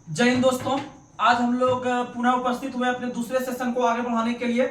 जय हिंद दोस्तों। आज हम लोग पुनः उपस्थित हुए अपने दूसरे सेशन को आगे बढ़ाने के लिए।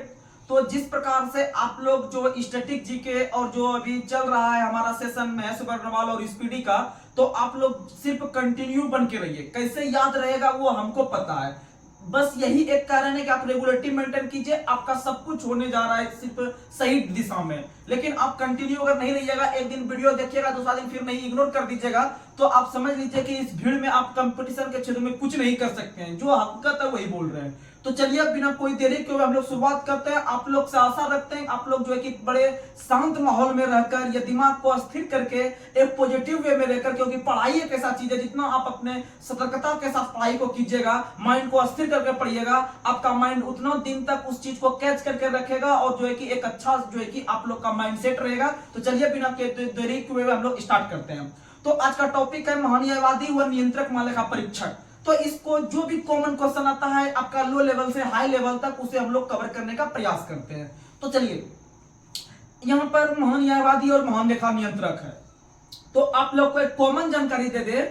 तो जिस प्रकार से आप लोग जो स्टैटिक जीके और जो अभी चल रहा है हमारा सेशन महेश अग्रवाल और स्पीडी का, तो आप लोग सिर्फ कंटिन्यू बन के रहिए। कैसे याद रहेगा वो हमको पता है, बस यही एक कारण है कि आप रेगुलरिटी मेंटेन कीजिए। आपका सब कुछ होने जा रहा है सिर्फ सही दिशा में। लेकिन आप कंटिन्यू अगर नहीं रहिएगा, एक दिन वीडियो देखिएगा, दूसरा दिन फिर नहीं, इग्नोर कर दीजिएगा, तो आप समझ लीजिए कि इस भीड़ में आप कंपटीशन के क्षेत्र में कुछ नहीं कर सकते हैं। जो हकीकत है वही बोल रहे हैं। तो चलिए अब बिना कोई देरी के हम लोग शुरुआत करते हैं। आप लोग से आशा रखते हैं आप लोग जो है कि बड़े शांत माहौल में रहकर, ये दिमाग को स्थिर करके एक पॉजिटिव वे में रहकर, क्योंकि पढ़ाई एक ऐसा चीज है जितना आप अपने सतर्कता के साथ पढ़ाई को कीजिएगा, माइंड को स्थिर करके पढ़िएगा, आपका माइंड उतना दिन तक उस चीज को कैच करके रखेगा और जो है कि एक अच्छा जो है कि आप लोग का माइंड सेट रहेगा। तो चलिए बिना देरी के वे हम लोग स्टार्ट करते हैं। तो आज का टॉपिक है महान्यायवादी व नियंत्रक माले का परीक्षक। तो इसको जो भी कॉमन क्वेश्चन आता है आपका लो लेवल से हाई लेवल तक, उसे हम लोग कवर करने का प्रयास करते हैं। तो चलिए, यहां पर महान्यायवादी और महालेखा नियंत्रक है। तो आप लोग को एक कॉमन जानकारी दे दे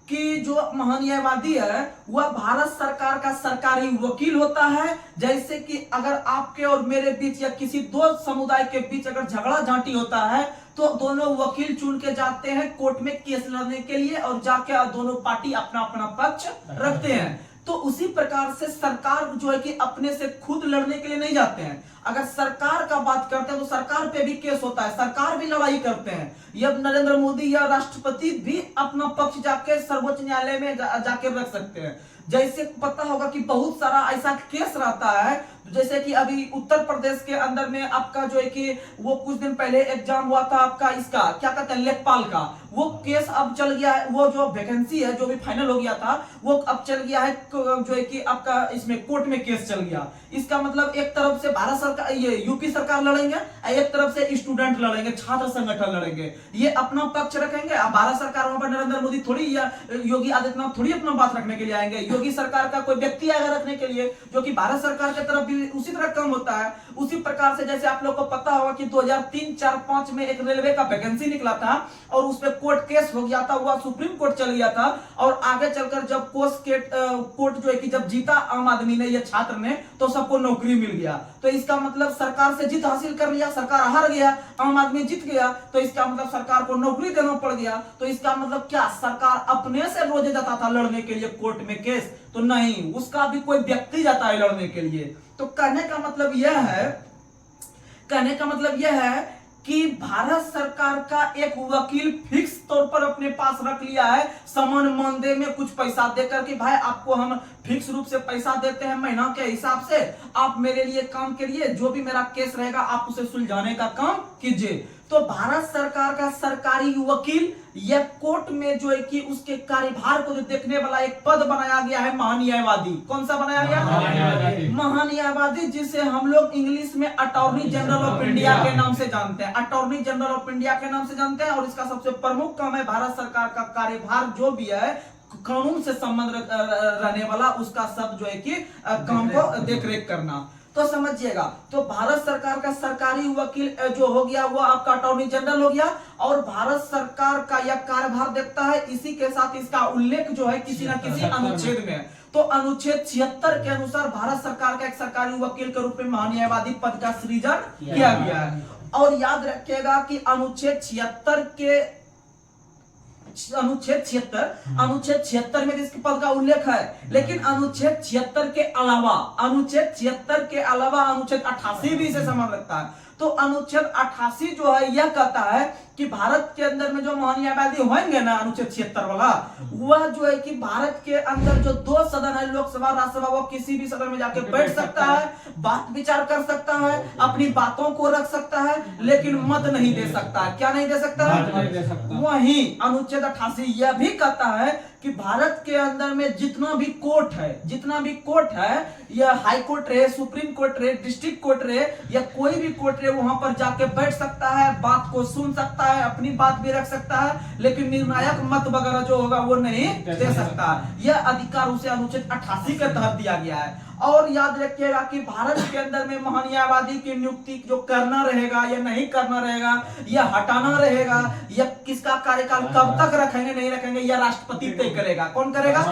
कि जो महान्यायवादी है वह भारत सरकार का सरकारी वकील होता है। जैसे कि अगर आपके और मेरे बीच या किसी दो समुदाय के बीच अगर झगड़ा झांटी होता है, तो दोनों वकील चुन के जाते हैं कोर्ट में केस लड़ने के लिए, और जाके दोनों पार्टी अपना अपना पक्ष रखते हैं। तो उसी प्रकार से सरकार जो है कि अपने से खुद लड़ने के लिए नहीं जाते हैं। अगर सरकार का बात करते हैं तो सरकार पे भी केस होता है, सरकार भी लड़ाई करते हैं। ये नरेंद्र मोदी या राष्ट्रपति भी अपना पक्ष जाके सर्वोच्च न्यायालय में जाके रख सकते हैं। जैसे पता होगा कि बहुत सारा ऐसा केस रहता है, जैसे कि अभी उत्तर प्रदेश के अंदर में आपका जो है कि वो कुछ दिन पहले एग्जाम हुआ था आपका, इसका क्या कहते हैं, लेखपाल का, वो केस अब चल गया है। वो जो वैकेंसी है जो भी फाइनल हो गया था वो अब चल गया है जो है कि आपका इसमें कोर्ट में केस चल गया। इसका मतलब एक तरफ से भारत सरकार, ये यूपी सरकार लड़ेंगे, एक तरफ से स्टूडेंट लड़ेंगे, छात्र संगठन लड़ेंगे, ये अपना पक्ष रखेंगे। अब भारत सरकार वहां पर नरेंद्र मोदी थोड़ी या योगी आदित्यनाथ थोड़ी अपना बात रखने के लिए आएंगे। योगी सरकार का कोई व्यक्ति आएगा रखने के लिए, जो कि भारत सरकार की तरफ भी उसी तरह काम होता है। उसी प्रकार से जैसे आप लोग को पता होगा कि 2003, 4, 5 में एक रेलवे का वैकेंसी निकला था और उस पर कोर्ट केस हो गया था, वह सुप्रीम कोर्ट चल गया था। और आगे चलकर जब कोर्ट जो है कि जब जीता आम आदमी ने या छात्र ने, तो सबको नौकरी मिल गया। तो इसका मतलब सरकार से जीत हासिल कर लिया, सरकार हार गया, आम आदमी जीत गया, तो इसका मतलब सरकार को नौकरी देना पड़ गया। तो इसका मतलब क्या, सरकार अपने से रोज जाता था लड़ने के लिए कोर्ट में केस? तो नहीं, उसका भी कोई व्यक्ति जाता है लड़ने के लिए। तो कहने का मतलब यह है कि भारत सरकार का एक वकील फिक्स तौर पर अपने पास रख लिया है, समान मानदेय में कुछ पैसा देकर कि भाई आपको हम फिक्स रूप से पैसा देते हैं महीना के हिसाब से, आप मेरे लिए काम करिए, जो भी मेरा केस रहेगा आप उसे सुलझाने का काम कीजिए। तो भारत सरकार का सरकारी वकील या कोर्ट में जो है कि उसके कार्यभार को जो देखने वाला एक पद बनाया गया है महान्यायवादी। कौन सा बनाया गया? महान्यायवादी, जिसे हम लोग इंग्लिश में अटॉर्नी जनरल ऑफ इंडिया के नाम से जानते हैं। अटॉर्नी जनरल ऑफ इंडिया के नाम से जानते हैं। और इसका सबसे प्रमुख काम है भारत सरकार का कार्यभार जो भी है, कानून से संबंध रहने वाला, उसका सब जो है कि काम को देखरेख करना। तो समझिएगा, तो भारत सरकार का सरकारी वकील जो हो गया वो आपका अटॉर्नी जनरल हो गया, और भारत सरकार का यह कार्यभार देखता है। इसी के साथ इसका उल्लेख जो है किसी न किसी अनुच्छेद में, तो अनुच्छेद 76 के अनुसार भारत सरकार का एक सरकारी वकील के रूप में महान्यायवादी पद का सृजन किया गया है। और याद रखिएगा कि अनुच्छेद 76 में इसके पद का उल्लेख है। लेकिन अनुच्छेद 76 के अलावा अनुच्छेद 88 भी इसे संबंध रखता है। तो अनुच्छेद 88 जो है यह कहता है कि भारत के अंदर में जो महान्यायवादी होंगे ना, अनुच्छेद 76 वाला, वह जो है कि भारत के अंदर जो दो सदन है, लोकसभा राज्यसभा, वो किसी भी सदन में जाके बैठ सकता है, बात विचार कर सकता है, अपनी बातों को रख सकता है, लेकिन मत नहीं दे सकता है। क्या नहीं दे सकता है? वही अनुच्छेद 88 यह भी कहता है कि भारत के अंदर में जितना भी कोर्ट है, या हाई कोर्ट रहे, सुप्रीम कोर्ट रहे, डिस्ट्रिक्ट कोर्ट रहे, या कोई भी कोर्ट रहे, वहां पर जाके बैठ सकता है, बात को सुन सकता है, अपनी बात भी रख सकता है, लेकिन निर्णायक मत वगैरह जो होगा वो नहीं दे सकता। यह अधिकार उसे अनुच्छेद 88 के तहत दिया गया है। और याद रखिएगा कि भारत के अंदर में महान्यायवादी की नियुक्ति जो करना रहेगा या नहीं करना रहेगा, या हटाना रहेगा, या किसका कार्यकाल कब तक रखेंगे नहीं रखेंगे, या राष्ट्रपति तय करेगा। कौन करेगा?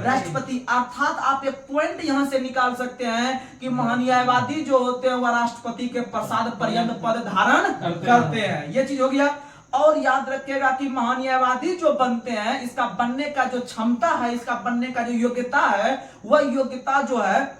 राष्ट्रपति। अर्थात आप एक पॉइंट यहां से निकाल सकते हैं कि महान्यायवादी जो होते हैं वह राष्ट्रपति के प्रसाद पर्यंत पद धारण करते हैं। यह चीज हो गया। और याद रखिएगा कि महान्यायवादी जो बनते हैं, इसका बनने का जो क्षमता है, इसका बनने का जो योग्यता है, वह योग्यता जो है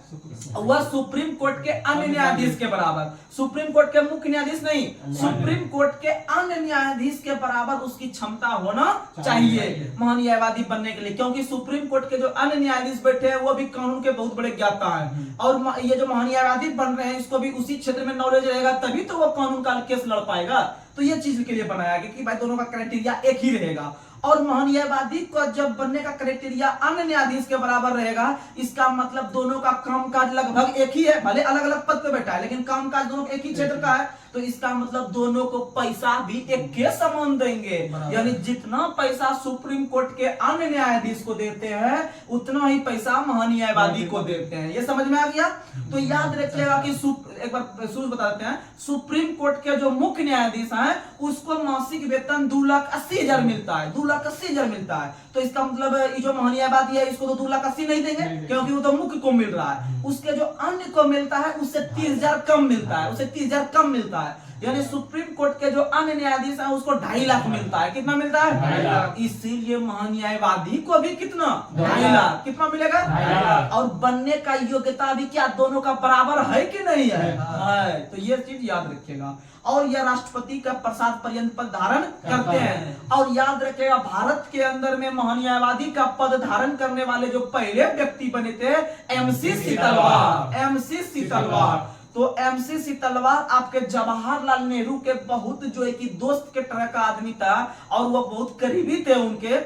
वह सुप्रीम कोर्ट के अन्य न्यायाधीश के बराबर, सुप्रीम कोर्ट के मुख्य न्यायाधीश नहीं, सुप्रीम कोर्ट के अन्य न्यायाधीश के बराबर उसकी क्षमता होना चाहिए महान्यायवादी बनने के लिए। क्योंकि सुप्रीम कोर्ट के जो अन्य न्यायाधीश बैठे हैं वो भी कानून के बहुत बड़े ज्ञाता हैं, और ये जो महान्यायवादी बन रहे हैं इसको भी उसी क्षेत्र में नॉलेज रहेगा, तभी तो वो कानून का केस लड़ पाएगा। तो ये चीज के लिए बनाया गया कि भाई दोनों का क्राइटेरिया एक ही रहेगा। और महान्यायवादी को जब बनने का क्राइटेरिया अन्य न्यायाधीश के बराबर रहेगा, इसका मतलब दोनों का कामकाज लगभग एक ही है, भले अलग अलग पद पे बैठा है लेकिन कामकाज दोनों एक ही क्षेत्र का है। तो इसका मतलब दोनों को पैसा भी एक के समान देंगे, यानी जितना पैसा सुप्रीम कोर्ट के अन्य न्यायाधीश को देते हैं उतना ही पैसा महान्यायवादी को देते हैं। ये समझ में आ गया? तो याद रखिएगा कि एक बार शुरू बता देते हैं, सुप्रीम कोर्ट के जो मुख्य न्यायाधीश हैं उसको मासिक वेतन 2,80,000 मिलता है, 2,80,000 मिलता है। तो इसका मतलब ये जो महान्यायवादी है इसको तो 2,80,000 नहीं देंगे क्योंकि वो तो मुख्य को मिल रहा है, उसके जो अन्य को मिलता है उससे 30,000 कम मिलता है, उससे 30,000 कम मिलता है। यानी सुप्रीम कोर्ट के जो अन्य न्यायाधीश हैं उसको 2.5 लाख मिलता है। कितना मिलता है? 2.5 लाख। इसीलिए महान्यायवादी को भी कितना? 2.5 लाख। कितना मिलेगा? 2.5 लाख। और बनने का योग्यता भी क्या दोनों का बराबर है कि नहीं है? है। तो ये चीज याद रखिएगा। और यह राष्ट्रपति का प्रसाद पर्यंत पद धारण करते हैं। और याद रखिएगा भारत के अंदर में महान्यायवादी का पद धारण करने वाले जो पहले व्यक्ति बने थे MC तलवार, MC तलवार। तो MC तलवार आपके जवाहरलाल नेहरू के बहुत जो है कि दोस्त के तरह का आदमी था और वो बहुत करीबी थे उनके।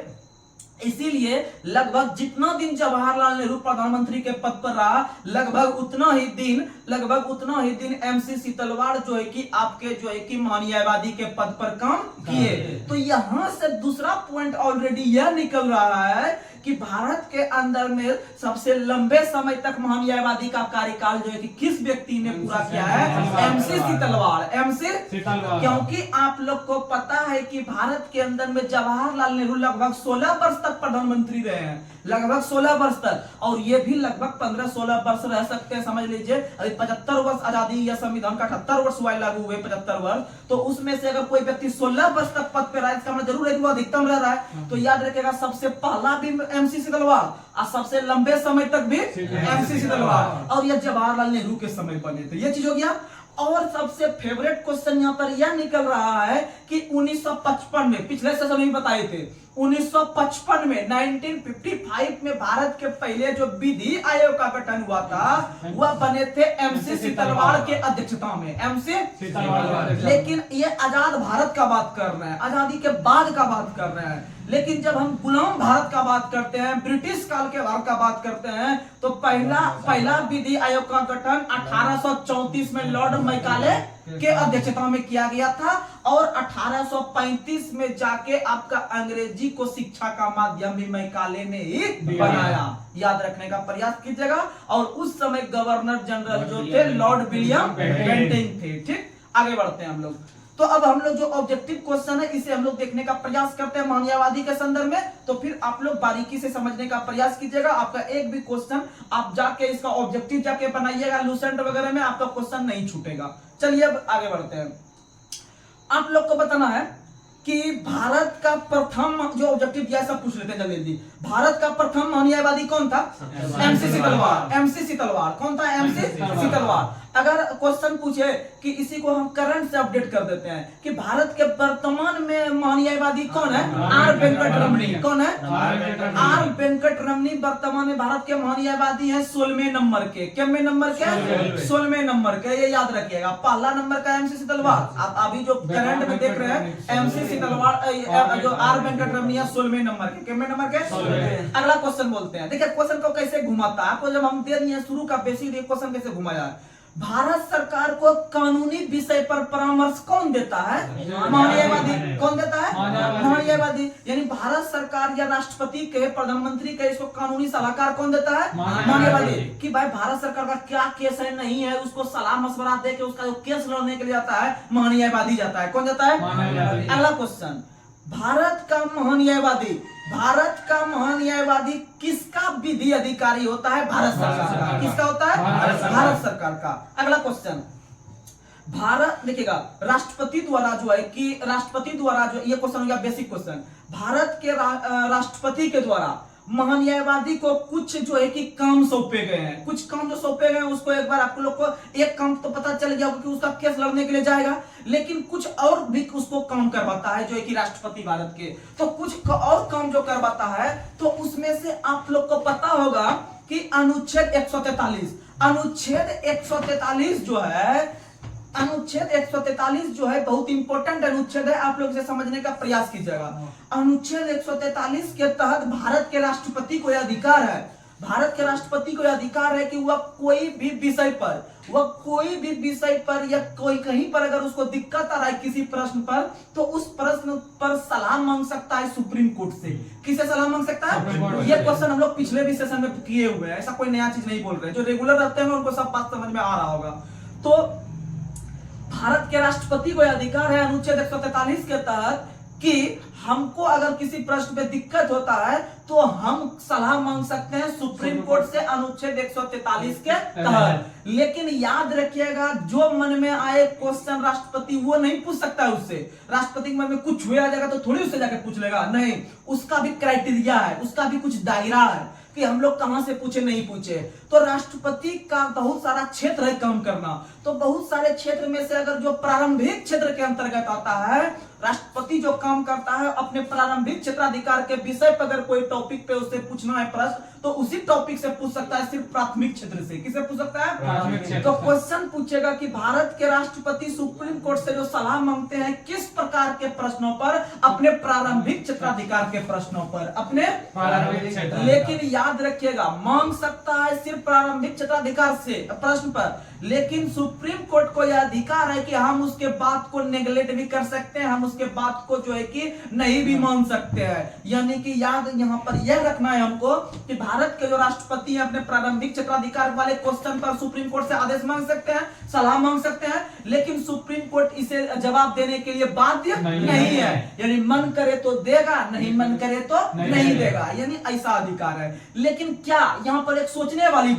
इसीलिए लगभग जितना दिन जवाहरलाल नेहरू प्रधानमंत्री के पद पर रहा, लगभग उतना ही दिन MC तलवार जो है कि आपके जो है कि महान्यायवादी के पद पर काम किए। तो यहां से दूसरा पॉइंट ऑलरेडी यह निकल रहा है कि भारत के अंदर में सबसे लंबे समय तक महान्यायवादी का कार्यकाल जो है कि किस व्यक्ति ने पूरा किया है? MC तलवार। क्योंकि आप लोग को पता है कि भारत के अंदर में जवाहरलाल नेहरू लगभग 16 वर्ष तक प्रधानमंत्री रहे हैं, लगभग 16 वर्ष तक, और ये भी लगभग 15-16 वर्ष रह सकते हैं। समझ लीजिए अभी 75 वर्ष आजादी या संविधान का 78 वर्ष हुआ लागू हुए, 75 वर्ष, तो उसमें से अगर कोई व्यक्ति 16 वर्ष तक पद पे रहा है इसका मतलब जरूर है कि वो अधिकतम रह रहा है। तो याद रखिएगा सबसे पहला भी MC तलवार और सबसे लंबे समय तक भी MC तलवार, और यह जवाहरलाल नेहरू के समय बने थे। ये चीज हो गया। और सबसे फेवरेट क्वेश्चन यहाँ पर यह निकल रहा है कि 1955 में, पिछले सेशन में बताए थे, 1955 में 1955 में भारत के पहले जो विधि आयोग का गठन हुआ था वह बने थे MC तलवार के अध्यक्षता में, MC तलवार। लेकिन ये आजाद भारत का बात कर रहे हैं, आजादी के बाद का बात कर रहे हैं। लेकिन जब हम गुलाम भारत का बात करते हैं, ब्रिटिश काल के भारत का बात करते हैं, तो पहला विधि आयोग का गठन 1834 में लॉर्ड मैकाले के अध्यक्षता में किया गया था, और 1835 में जाके आपका अंग्रेजी को शिक्षा का माध्यम भी मैकाले ने ही बनाया। याद रखने का प्रयास कीजिएगा। और उस समय गवर्नर जनरल जो थे लॉर्ड विलियम बेंटिंक थे। ठीक, आगे बढ़ते हैं हम लोग। तो अब हम लोग जो ऑब्जेक्टिव क्वेश्चन है इसे हम लोग देखने का प्रयास करते हैं महान्यायवादी के संदर्भ में। तो फिर आप लोग बारीकी से समझने का प्रयास कीजिएगा। आपका एक भी क्वेश्चन आप जाके इसका ऑब्जेक्टिव जाके बनाइएगा, लूसेंट वगैरह में आपका क्वेश्चन नहीं छूटेगा। चलिए अब आगे बढ़ते हैं। आप लोग को बताना है कि भारत का प्रथम जो ऑब्जेक्टिव दिया सब पूछ लेते हैं जल्दी। भारत का प्रथम महान्यायवादी कौन था? MC तलवार। MC तलवार कौन था? MC तलवार। अगर क्वेश्चन पूछे कि इसी को हम करंट से अपडेट कर देते हैं कि भारत के वर्तमान में महान्यायवादी कौन है? R वेंकटरमणी। कौन है? R वेंकटरमणी वर्तमान में भारत के महान्यायवादी हैं 16वें नंबर के। कितने नंबर के? 16वें नंबर के। ये याद रखिएगा। पहला नंबर का MC तलवार, आप अभी जो करंट में देख रहे हैं MC तलवार, जो R वेंकटरमणी है 16वें नंबर के। कितने नंबर के? अगला क्वेश्चन बोलते हैं। देखिए क्वेश्चन को कैसे घुमाता है, आपको जब हम दे दिए शुरू का बेसिक क्वेश्चन कैसे घुमाया है। भारत सरकार को कानूनी विषय पर परामर्श कौन देता है? महान्यायवादी। कौन देता है? महान्यायवादी। यानी भारत सरकार या राष्ट्रपति के, प्रधानमंत्री के इसको कानूनी सलाहकार कौन देता है? महान्यायवादी। कि भाई भारत सरकार का क्या केस है नहीं है, उसको सलाह मशवरा दे के उसका जो केस लड़ने के लिए जाता है, महान्यायवादी जाता है। कौन जाता है? अगला क्वेश्चन, भारत का महान्यायवादी किसका विधि अधिकारी होता है? भारत सरकार का। किसका होता है? भारत सरकार का। अगला क्वेश्चन, भारत देखिएगा, राष्ट्रपति द्वारा जो है कि ये क्वेश्चन हो गया बेसिक क्वेश्चन। भारत के राष्ट्रपति के द्वारा महान्यायवादी को कुछ जो है कि काम सौंपे गए हैं। कुछ काम जो सौंपे गए हैं उसको एक बार आप लोग को एक काम तो पता चल गया कि उसका केस लड़ने के लिए जाएगा, लेकिन कुछ और भी उसको काम करवाता है जो है कि राष्ट्रपति भारत के। तो कुछ और काम जो करवाता है तो उसमें से आप लोग को पता होगा कि अनुच्छेद 143 जो है बहुत इंपॉर्टेंट अनुच्छेद है, आप लोग इसे समझने का प्रयास कीजिएगा। अनुच्छेद 143 के तहत भारत के राष्ट्रपति को यह अधिकार है कि वह कोई भी विषय पर या कोई कहीं पर अगर उसको दिक्कत आ रहा है किसी प्रश्न पर, तो उस प्रश्न पर सलाह मांग सकता है सुप्रीम कोर्ट से। किससे सलाह मांग सकता है? ये क्वेश्चन हम लोग पिछले भी सेशन में किए हुए हैं, ऐसा कोई नया चीज नहीं बोल रहे। जो रेगुलर रहते हैं उनको सब बात समझ में आ रहा होगा। तो भारत के राष्ट्रपति को अधिकार है अनुच्छेद 143 के तहत कि हमको अगर किसी प्रश्न पे दिक्कत होता है तो हम सलाह मांग सकते हैं सुप्रीम कोर्ट से अनुच्छेद 143 के तहत। लेकिन याद रखिएगा, जो मन में आए क्वेश्चन राष्ट्रपति वो नहीं पूछ सकता है उससे। राष्ट्रपति के मन में कुछ हुआ जाएगा तो थोड़ी उससे जाकर पूछ लेगा, नहीं, उसका भी क्राइटेरिया है, उसका भी कुछ दायरा है कि हम लोग कहां से पूछे नहीं पूछे। तो राष्ट्रपति का बहुत सारा क्षेत्र है काम करना, तो बहुत सारे क्षेत्र में से अगर जो प्रारंभिक क्षेत्र के अंतर्गत आता है, राष्ट्रपति जो काम करता है अपने प्रारंभिक क्षेत्राधिकार के विषय पर अगर कोई टॉपिक पे उससे पूछना है प्रश्न, तो उसी टॉपिक से पूछ सकता है, सिर्फ प्राथमिक क्षेत्र से। किसे पूछ सकता है? तो क्वेश्चन पूछेगा कि भारत के राष्ट्रपति सुप्रीम कोर्ट से जो सलाह मांगते हैं किस प्रकार के प्रश्नों पर? अपने प्रारंभिक क्षेत्राधिकार के प्रश्नों पर, अपने प्रारंभिक। लेकिन याद रखिएगा, मांग सकता है सिर्फ प्रारंभिक क्षेत्राधिकार से प्रश्न पर, लेकिन सुप्रीम कोर्ट को यह अधिकार है कि हम उसके बात को नेगलेक्ट भी कर सकते हैं, हम उसके बात को जो है कि नहीं भी मान सकते हैं। यानी कि याद यहाँ पर यह रखना है हमको कि भारत के जो राष्ट्रपति हैं अपने प्रारंभिक क्षेत्राधिकार वाले क्वेश्चन पर सुप्रीम कोर्ट से आदेश मांग सकते हैं, सलाह मांग सकते हैं, लेकिन सुप्रीम कोर्ट इसे जवाब देने के लिए बाध्य नहीं है। यानी मन करे तो देगा, नहीं मन करे तो नहीं देगा, यानी ऐसा अधिकार है। लेकिन क्या यहाँ पर एक सोचने वाली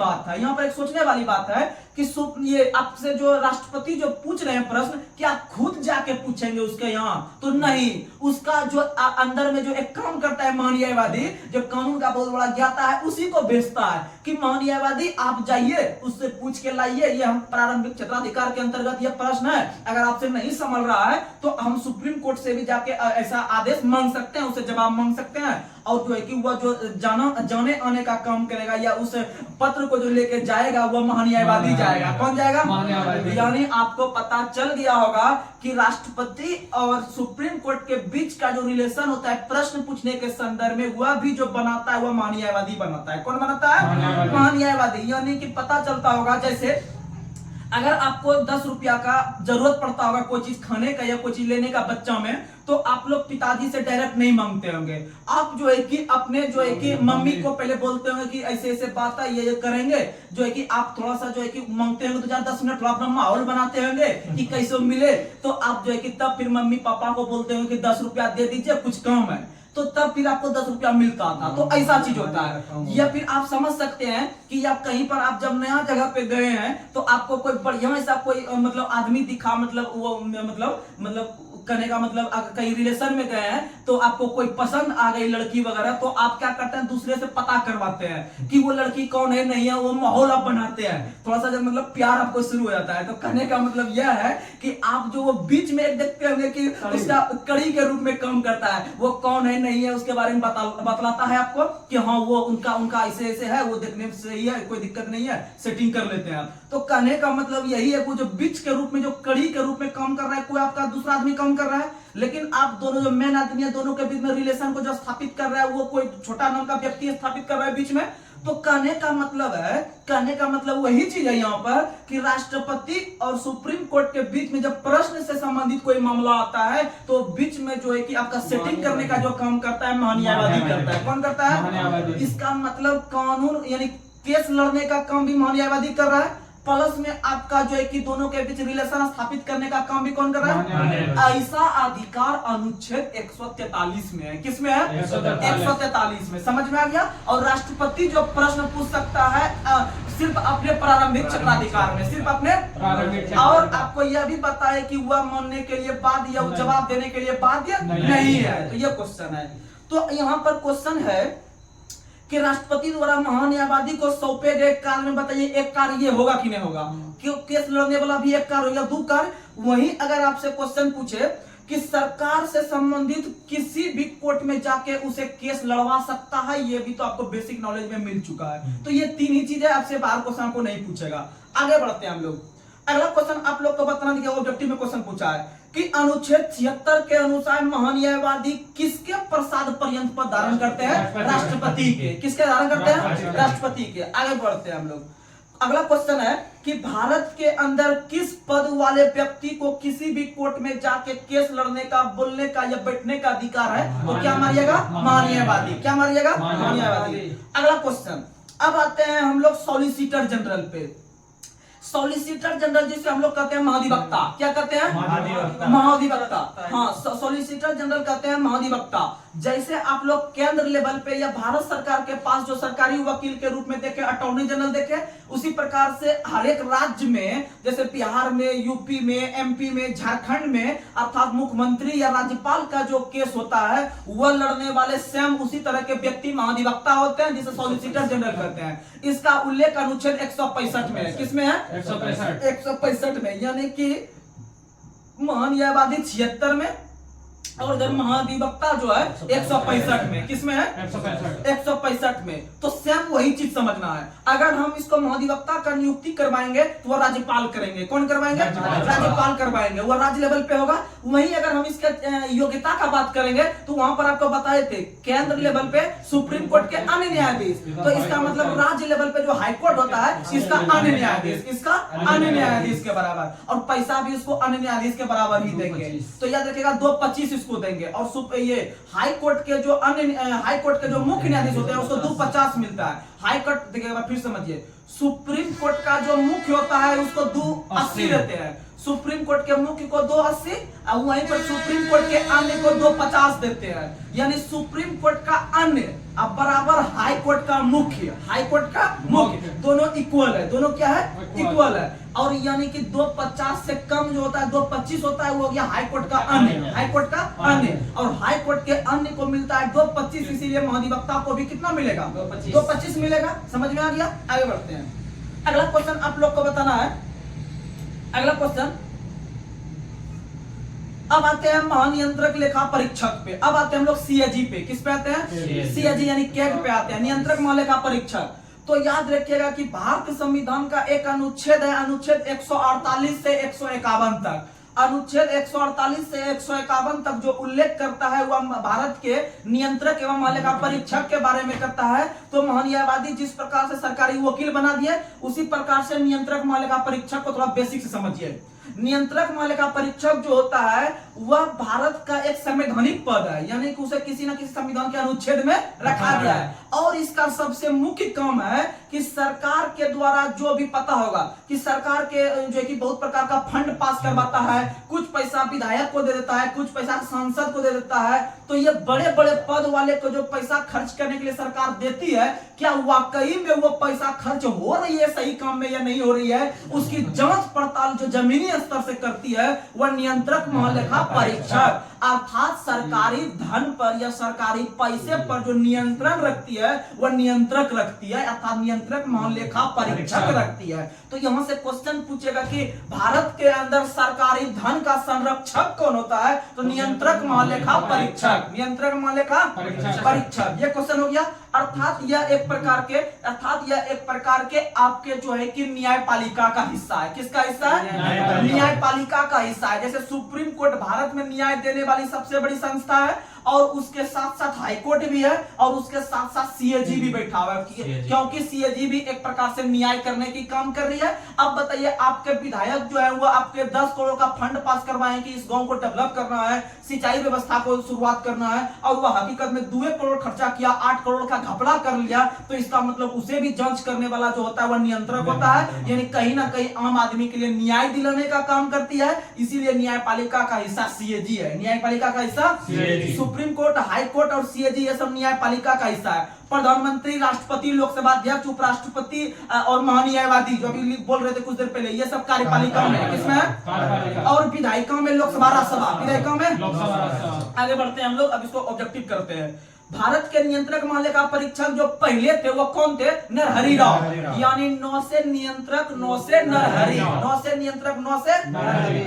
बात है कि ये आपसे जो राष्ट्रपति जो पूछ रहे हैं प्रश्न, क्या खुद जाके पूछेंगे उसके यहाँ? तो नहीं, उसका जो अंदर में जो एक काम करता है महान्यायवादी, जो कानून का बहुत बड़ा ज्ञाता है, उसी को भेजता है कि महान्यायवादी आप जाइए, उससे पूछ के लाइए, ये हम प्रारंभिक क्षेत्राधिकार के अंतर्गत ये प्रश्न है, अगर आपसे नहीं समझ रहा है तो हम सुप्रीम कोर्ट से भी जाके ऐसा आदेश मांग सकते हैं, उससे जवाब मांग सकते हैं। और जो है कि वह जो जाने आने का काम करेगा या उस पत्र को जो लेके जाएगा वह महान्यायवादी जाएगा। कौन जाएगा? महान्यायवादी। यानी आपको पता चल गया होगा कि राष्ट्रपति और सुप्रीम कोर्ट के बीच का जो रिलेशन होता है प्रश्न पूछने के संदर्भ में, वह भी जो बनाता है वह महान्यायवादी बनाता है। कौन बनाता है? महान्यायवादी। यानी कि पता चलता होगा, जैसे अगर आपको 10 रुपया का जरूरत पड़ता होगा कोई चीज खाने का या कोई चीज लेने का बच्चा में, तो आप लोग पिताजी से डायरेक्ट नहीं मांगते होंगे, आप जो है कि अपने जो है कि मम्मी को पहले बोलते होंगे कि ऐसे ऐसे बात है, ये करेंगे, जो है कि आप थोड़ा सा जो है कि मांगते होंगे, तो 10 मिनट थोड़ा अपना माहौल बनाते होंगे कि कैसे मिले, तो आप जो है कि तब फिर मम्मी पापा को बोलते होंगे कि 10 रुपया दे दीजिए कुछ काम है, तो तब फिर आपको 10 रुपया मिलता था। तो ऐसा चीज होता है। या फिर आप समझ सकते हैं कि आप कहीं पर आप जब नया जगह पे गए हैं तो आपको कोई बढ़िया ऐसा कोई मतलब आदमी दिखा, मतलब वो मतलब करने का मतलब कहीं रिलेशन में गए हैं तो आपको कोई पसंद आ गई लड़की वगैरह, तो आप क्या करते हैं, दूसरे से पता करवाते हैं कि वो लड़की कौन है नहीं है, वो माहौल आप बनाते हैं, थोड़ा सा जब मतलब प्यार आपको शुरू हो जाता है। तो कहने का मतलब यह है कि आप जो वो बीच में एक देखते होंगे कि उसका कड़ी के रूप में काम करता है, वो कौन है नहीं है उसके बारे में बतलाता है आपको कि हाँ वो उनका ऐसे ऐसे है, वो देखने में सही है, कोई दिक्कत नहीं है, सेटिंग कर लेते हैं। तो कहने का मतलब यही है, वो जो बीच के रूप में, जो कड़ी के रूप में काम कर रहा है, कोई आपका दूसरा आदमी काम कर रहा है, लेकिन आप दोनों जो मेन आदमी है दोनों के बीच में रिलेशन को जो स्थापित कर रहा है वो कोई छोटा नाम का व्यक्ति स्थापित कर रहा है बीच में, तो कहने का मतलब वही चीज है यहाँ पर कि राष्ट्रपति और सुप्रीम कोर्ट के बीच में जब प्रश्न से संबंधित कोई मामला आता है तो बीच में जो है कि आपका सेटिंग करने का जो काम करता है महान्यायवादी करता है। कौन करता है? इसका मतलब कानून यानी केस लड़ने का काम भी महान्यायवादी कर रहा है, प्लस में आपका जो है कि दोनों के बीच रिलेशन स्थापित करने का काम भी कौन कर रहा है? ऐसा अधिकार अनुच्छेद 143 में है। किसमें है? 143 में। समझ में आ गया? और राष्ट्रपति जो प्रश्न पूछ सकता है सिर्फ अपने प्रारंभिक क्षेत्राधिकार में, सिर्फ अपने प्रारंभिक। और आपको यह भी पता है कि वह मानने के लिए बाध्य या जवाब देने के लिए बाध्य नहीं है। तो यह क्वेश्चन है। तो यहाँ पर क्वेश्चन है कि राष्ट्रपति द्वारा महान्यायवादी को सौंपे गए कार्य में बताइए एक कार्य ये होगा कि नहीं होगा? क्यों केस लड़ने वाला भी एक कार्य होगा, दो कार्य। वहीं अगर आपसे क्वेश्चन पूछे कि सरकार से संबंधित किसी भी कोर्ट में जाके उसे केस लड़वा सकता है, ये भी तो आपको बेसिक नॉलेज में मिल चुका है। तो ये तीन ही चीजें आपसे बाहर क्वेश्चन को नहीं पूछेगा। आगे बढ़ते हैं हम लोग। अगला क्वेश्चन आप लोग को बताना दिया, ऑब्जेक्टिव में क्वेश्चन पूछा है कि अनुच्छेद 76 के अनुसार महान्यायवादी किसके प्रसाद पर्यंत पद धारण करते हैं? राष्ट्रपति के। किसके धारण करते हैं? राष्ट्रपति के। आगे बढ़ते हैं हम लोग। अगला क्वेश्चन है कि भारत के अंदर किस पद वाले व्यक्ति को किसी भी कोर्ट में जाके केस लड़ने का, बोलने का या बैठने का अधिकार है? तो क्या मारिएगा? महान्यायवादी। क्या मारिएगा? महान्यायवादी। अगला क्वेश्चन, अब आते हैं हम लोग सॉलिसिटर जनरल पे। सॉलिसिटर जनरल जिसे हम लोग कहते हैं महाधिवक्ता। क्या कहते हैं? महाधिवक्ता। हाँ, सॉलिसिटर जनरल कहते हैं महाधिवक्ता। जैसे आप लोग केंद्र लेवल पे या भारत सरकार के पास जो सरकारी वकील के रूप में देखे अटॉर्नी जनरल देखे, उसी प्रकार से हर एक राज्य में, जैसे बिहार में, यूपी में, एमपी में, झारखंड में, अर्थात मुख्यमंत्री या राज्यपाल का जो केस होता है वह लड़ने वाले सेम उसी तरह के व्यक्ति महाधिवक्ता होते हैं, जिसे सॉलिसिटर जनरल कहते हैं। इसका उल्लेख अनुच्छेद 165 में है। किसमें है? 165 में। यानी कि महान्यायवादी 76 में और इधर महाधिवक्ता जो है 165 में। किसमें है? 165 में। तो सेम वही चीज समझना है। अगर हम इसको महाधिवक्ता का नियुक्ति करवाएंगे तो वह राज्यपाल करेंगे। कौन करवाएंगे? राज्यपाल करवाएंगे। वह राज्य लेवल पे होगा। वहीं अगर हम इसके योग्यता का बात करेंगे तो वहां पर आपको बताए थे केंद्र लेवल पे सुप्रीम कोर्ट के अन्य न्यायाधीश। तो इसका मतलब राज्य लेवल पे जो हाईकोर्ट होता है इसका अन्य न्यायाधीश, इसका अन्य न्यायाधीश के बराबर, और पैसा भी इसको अन्य न्यायाधीश के बराबर ही देंगे। तो याद रखिएगा 225 इसको देंगे। और ये हाई कोर्ट के जो हाई कोर्ट के जो मुख्य न्यायाधीश होते हैं उसको 250 मिलता है। हाई कोर्ट देखिएगा, फिर समझिए, सुप्रीम कोर्ट का जो मुख्य होता है उसको 280 देते हैं। सुप्रीम कोर्ट के मुख्य को 280 और वहीं पर सुप्रीम कोर्ट के अन्य को 250 देते हैं। यानी सुप्रीम कोर्ट का अन्य अब बराबर हाई कोर्ट का मुख्य, हाई कोर्ट का मुख्य, दोनों इक्वल है। दोनों क्या है? इक्वल है। और यानी कि 250 से कम जो होता है 225 होता है, वो हो गया हाई कोर्ट का अन्य, हाई कोर्ट का अन्य। और हाई कोर्ट के अन्य को मिलता है 225, इसीलिए महाधिवक्ता को भी कितना मिलेगा? 225 मिलेगा। समझ में आ गया? आगे बढ़ते हैं। अगला क्वेश्चन आप लोग को बताना है। अगला क्वेश्चन, अब आते हैं महानियंत्रक लेखा परीक्षक पे। अब आते हैं हम लोग सीएजी पे। किस पे आते हैं? सीएजी यानी कैग पे आते हैं, नियंत्रक महालेखा परीक्षक। तो याद रखिएगा कि भारतीय संविधान का एक अनुच्छेद है, अनुच्छेद 148 से 151 तक। अनुच्छेद 148 से 151 तक जो उल्लेख करता है वह भारत के नियंत्रक एवं महालेखा परीक्षक के बारे में करता है। तो महान्यायवादी जिस प्रकार से सरकारी वकील बना दिए, उसी प्रकार से नियंत्रक महालेखा परीक्षक को थोड़ा बेसिक से समझिए। नियंत्रक महालेखा परीक्षक जो होता है वह भारत का एक संवैधानिक पद है, यानी कि उसे किसी न किसी संविधान के अनुच्छेद में रखा गया है। और इसका सबसे मुख्य काम है कि सरकार के द्वारा जो भी पता होगा कि सरकार के जो कि बहुत प्रकार का फंड पास करवाता है, कुछ पैसा विधायक को दे देता है, कुछ पैसा सांसद को दे देता है। तो ये बड़े बड़े पद वाले को जो पैसा खर्च करने के लिए सरकार देती है, क्या वाकई में वो पैसा खर्च हो रही है सही काम में या नहीं हो रही है, उसकी जांच पड़ताल जो जमीनी स्तर से करती है वह नियंत्रक महालेखा परीक्षक, अर्थात सरकारी धन पर या सरकारी पैसे पर जो नियंत्रण रखती है वह नियंत्रक रखती है, अर्थात नियंत्रक महालेखा परीक्षक रखती है। तो यहां से क्वेश्चन पूछेगा कि भारत के अंदर सरकारी धन का संरक्षक कौन होता है? तो नियंत्रक महालेखा परीक्षक, नियंत्रक महालेखा परीक्षक। यह क्वेश्चन हो गया। अर्थात यह एक प्रकार के आपके जो है कि न्यायपालिका का हिस्सा है। किसका हिस्सा है? न्यायपालिका का हिस्सा है। जैसे सुप्रीम कोर्ट भारत में न्याय देने वाली सबसे बड़ी संस्था है, और उसके साथ साथ हाईकोर्ट भी है और उसके साथ साथ सीएजी भी बैठा हुआ है, क्योंकि सीएजी भी एक प्रकार से न्याय करने की काम कर रही है। अब बताइए आपके विधायक जो है वो आपके 10 करोड़ का फंड पास करवाए कि इस गांव को डेवलप करना है, सिंचाई व्यवस्था को शुरुआत करना है, और वह हकीकत में 2 करोड़ खर्चा किया, 8 करोड़ का घपला कर लिया, तो इसका मतलब उसे भी जांच करने वाला जो होता है वह नियंत्रक होता है। यानी कहीं ना कहीं आम आदमी के लिए न्याय दिलाने का काम करती है, इसीलिए न्यायपालिका का हिस्सा सीएजी है। न्यायपालिका का हिस्सा सुप्रीम कोर्ट, हाई कोर्ट और सीएजी ये सब न्यायपालिका का हिस्सा है। प्रधानमंत्री, राष्ट्रपति, लोकसभा अध्यक्ष, उपराष्ट्रपति और महान्यायवादी जो अभी बोल रहे थे कुछ देर पहले, ये सब कार्यपालिका में, किसमें है? और विधायिका में लोकसभा, राज्यसभा, विधायिका में लोकसभा। आगे बढ़ते हैं हम लोग, अब इसको ऑब्जेक्टिव करते हैं। भारत के नियंत्रक महालेखा परीक्षक जो पहले थे वो कौन थे? नरहरि राव, यानी 9 से नियंत्रक 9 से नरहरि, 9 से नियंत्रक 9 से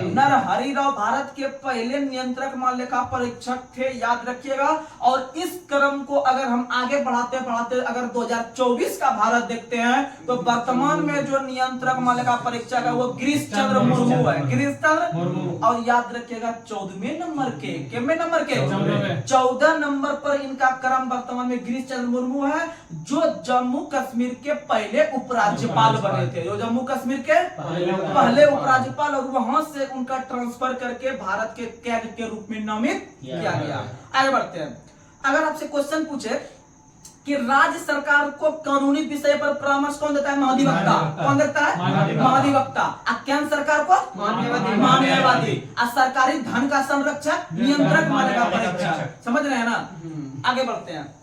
नरहरि राव भारत के पहले नियंत्रक महालेखा परीक्षक थे, याद रखिएगा। और इस क्रम को अगर हम आगे बढ़ाते बढ़ाते अगर 2024 का भारत देखते हैं तो वर्तमान में जो नियंत्रक महालेखा परीक्षक है वो गिरीश चंद्र मुर्मू है, गिरीश चंद्र। और याद रखिएगा 14वें नंबर के, कितने नंबर के? 14 नंबर पर इनका क्रम वर्तमान में गिरीश चंद्र मुर्मू है, जो जम्मू कश्मीर के पहले उपराज्यपाल बने थे, जो जम्मू कश्मीर के पहले उपराज्यपाल, और वहां से उनका ट्रांसफर करके भारत के कैग के रूप में नामित किया गया। आगे बढ़ते हैं। अगर आपसे क्वेश्चन पूछे कि राज्य सरकार को कानूनी विषय पर परामर्श कौन देता है? महाधिवक्ता। कौन देता है? महाधिवक्ता। केंद्र सरकार को महान्यायवादी। सरकारी धन का संरक्षक नियंत्रक महालेखा परीक्षक। समझ रहे हैं ना? आगे बढ़ते हैं।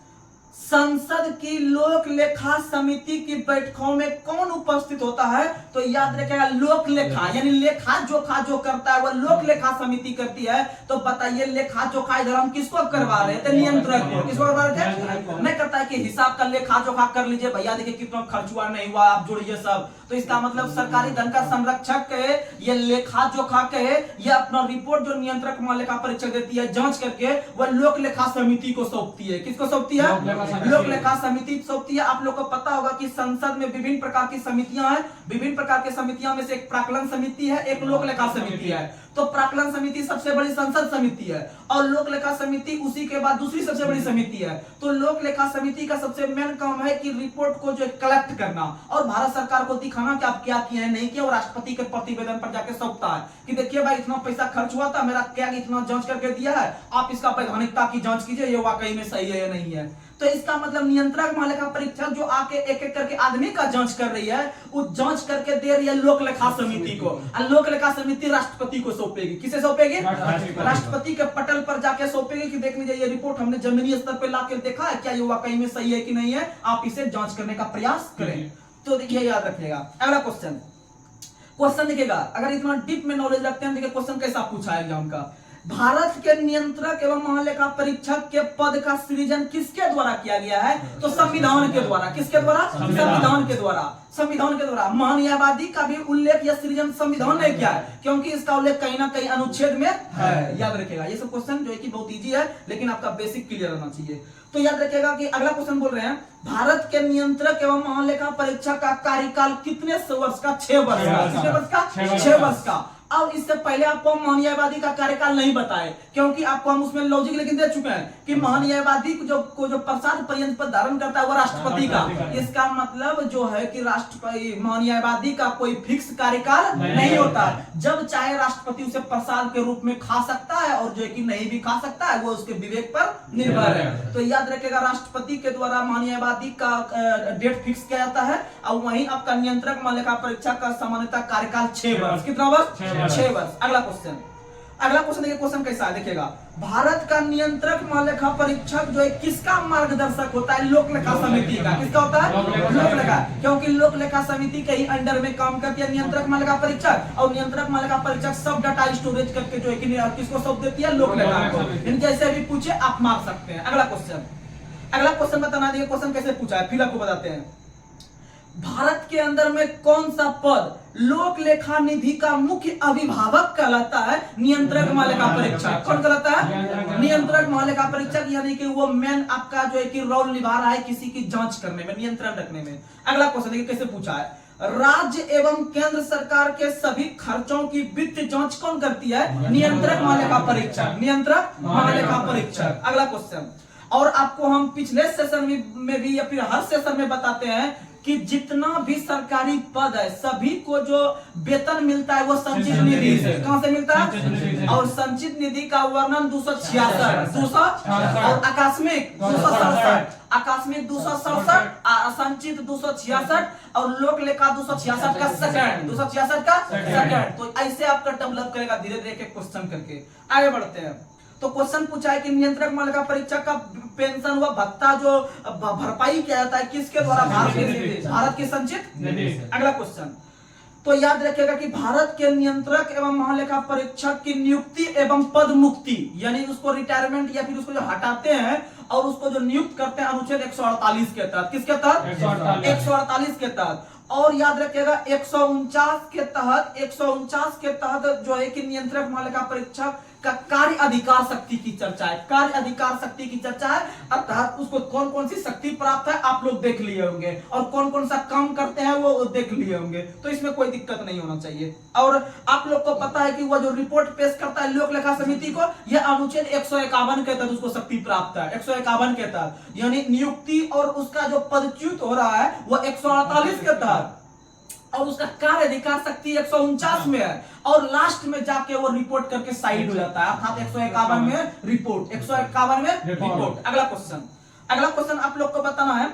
संसद की लोक लेखा समिति की बैठकों में कौन उपस्थित होता है? तो याद रखिएगा लोक लेखा, यानी लेखा जोखा जो करता है वह लोक लेखा समिति करती है। तो बताइए लेखा जोखा इधर हम किसको करवा रहे थे? नियंत्रक को। किसको करवा रहे थे? नहीं करता है कि हिसाब का लेखा जोखा कर लीजिए भैया, देखिए कितना खर्च हुआ नहीं हुआ, आप जोड़िए सब। तो इसका मतलब सरकारी धन का संरक्षक कहे, ये लेखा जोखा कहे, ये अपना रिपोर्ट जो नियंत्रक महालेखा परीक्षक देती है जांच करके वह लोक लेखा समिति को सौंपती है। किसको सौंपती है? लोक लेखा समिति सौंपती है। आप लोग को पता होगा कि संसद में विभिन्न प्रकार की समितियां हैं, विभिन्न प्रकार की समितियों में से एक प्राक्कलन समिति है, एक लोक लेखा समिति है। तो प्राक्कलन समिति सबसे बड़ी संसद समिति है और लोक लेखा समिति उसी के बाद दूसरी सबसे बड़ी समिति है। तो लोक लेखा समिति का सबसे मेन काम है कि रिपोर्ट को जो कलेक्ट करना और भारत सरकार को दिखाना कि आप क्या किए हैं नहीं किया, और राष्ट्रपति के प्रतिवेदन पर जाके सौंपता है कि देखिए भाई इतना पैसा खर्च हुआ था, मेरा क्या इतना जांच करके दिया है, आप इसका वैधानिकता की जांच कीजिए, ये वाकई में सही है या नहीं है। तो इसका मतलब नियंत्रक महालेखा परीक्षक जो आके एक एक करके आदमी का जांच कर रही है, वो जांच करके दे रही है लोक लेखा समिति को, और लोक लेखा समिति राष्ट्रपति को सौंपेगी। किसे सौंपेगी? राष्ट्रपति के पटल पर जाके सौंपेगी कि देख लीजिए ये रिपोर्ट हमने जमीनी स्तर पर लाकर देखा है, क्या ये वाकई में सही है कि नहीं है, आप इसे जांच करने का प्रयास करें। तो देखिए याद रखिएगा। अगला क्वेश्चन देखिएगा, अगर इतना डीप में नॉलेज रखते हैं, देखिए क्वेश्चन कैसा पूछा है एग्जाम का। भारत के नियंत्रक एवं महालेखा परीक्षक के पद का सृजन किसके द्वारा किया गया है? तो संविधान के द्वारा। किसके द्वारा? संविधान के द्वारा। संविधान के द्वारा। महान्यायवादी का भी उल्लेख या सृजन संविधान ने किया है, क्योंकि इसका उल्लेख कहीं ना कहीं अनुच्छेद में है। याद रखिएगा ये सब क्वेश्चन जो है कि बहुत इजी है, लेकिन आपका बेसिक क्लियर रहना चाहिए। तो याद रखिएगा कि अगला क्वेश्चन बोल रहे हैं भारत के नियंत्रक एवं महालेखा परीक्षक का कार्यकाल कितने वर्ष का? 6 वर्ष का। कितने वर्ष का? 6 वर्ष का। अब इससे पहले आपको हम महान्यायवादी का कार्यकाल नहीं बताए, क्योंकि आपको हम उसमें लॉजिक लेकिन दे चुके हैं कि महान्यायवादी को जो प्रसाद पर्यंत पद धारण करता है वो राष्ट्रपति का। इसका मतलब जो है कि राष्ट्रपति महान्यायवादी का कोई फिक्स कार्यकाल नहीं होता है, जब चाहे राष्ट्रपति उसे प्रसाद के रूप में खा सकता है और जो है कि नहीं भी खा सकता है, वो उसके विवेक पर निर्भर है। तो याद रखेगा राष्ट्रपति के द्वारा महान्यायवादी का डेट फिक्स किया जाता है, और वहीं आपका नियंत्रक महालेखा परीक्षक का सामान्यतः कार्यकाल 6 वर्ष। कितना वर्ष? 6 वर्ष। अगला क्वेश्चन देखिए, क्वेश्चन कैसा है देखिएगा। भारत का नियंत्रक महालेखा परीक्षक जो है किसका मार्गदर्शक होता है? लोक लेखा समिति का। किसका होता है? लोक लेखा, क्योंकि लोक लेखा समिति के ही अंडर में काम करती है नियंत्रक महालेखा परीक्षक, और नियंत्रक महालेखा परीक्षक सब डाटा स्टोरेज करके जो है कि किसको सौंप देती है? लोक लेखा को। जैसे भी पूछे आप मार सकते हैं। अगला क्वेश्चन बताना देखिए क्वेश्चन कैसे पूछा है, फिर आपको बताते हैं। भारत के अंदर में कौन सा पद लोक लेखा निधि का मुख्य अभिभावक कहलाता है? नियंत्रक महालेखा परीक्षक। कौन कहलाता है? नियंत्रक महालेखा परीक्षक, यानी कि वो मेन आपका जो है कि रोल निभा रहा है किसी की जांच करने में, नियंत्रण रखने में। अगला क्वेश्चन देखिए कैसे पूछा है। राज्य एवं केंद्र सरकार के सभी खर्चों की वित्त जांच कौन करती है? नियंत्रक महालेखा परीक्षक। नियंत्रक महालेखा परीक्षक। अगला क्वेश्चन, और आपको हम पिछले सेशन में भी या फिर हर सेशन में बताते हैं कि जितना भी सरकारी पद है सभी को जो वेतन मिलता है वो संचित निधि से। कहां से मिलता है? और संचित निधि का वर्णन 266 और आकस्मिक 267, आकस्मिक 267, संचित 266 और लोक लेखा 266 का सेकंड, 266 का सेकंड। तो ऐसे आपका डेवलप करेगा धीरे धीरे के क्वेश्चन करके। आगे बढ़ते हैं। तो क्वेश्चन पूछा है कि नियंत्रक महालेखा परीक्षक का पेंशन व भत्ता जो भरपाई किया जाता है किसके द्वारा? भारत की संचित। अगला क्वेश्चन, तो याद रखिएगा कि भारत के नियंत्रक एवं महालेखा परीक्षक की नियुक्ति एवं पद मुक्ति, यानी उसको रिटायरमेंट या फिर उसको जो हटाते हैं और उसको जो नियुक्त करते हैं अनुच्छेद 148 के तहत। किसके तहत? 148 के तहत। और याद रखिएगा 149 के तहत, 149 के तहत जो है कि नियंत्रक महालेखा परीक्षक का कार्य अधिकार शक्ति की चर्चा है। कार्य अधिकार शक्ति की चर्चा है, अर्थात उसको कौन कौन सी शक्ति प्राप्त है आप लोग देख लिए होंगे और कौन कौन सा काम करते हैं वो देख लिए होंगे, तो इसमें कोई दिक्कत नहीं होना चाहिए। और आप लोग को पता है कि वह जो रिपोर्ट पेश करता है लोक लेखा समिति को, यह अनुच्छेद 151 के तहत उसको शक्ति प्राप्त है। 151 के तहत, यानी नियुक्ति और उसका जो पदच्युत हो रहा है वह 148 के तहत, और उसका कार्य अधिकार शक्ति 149 में है, और लास्ट में जाके वो रिपोर्ट करके साइड हो जाता है, अर्थात 151 में रिपोर्ट, 151 में रिपोर्ट। अगला क्वेश्चन, अगला क्वेश्चन आप लोग को बताना है,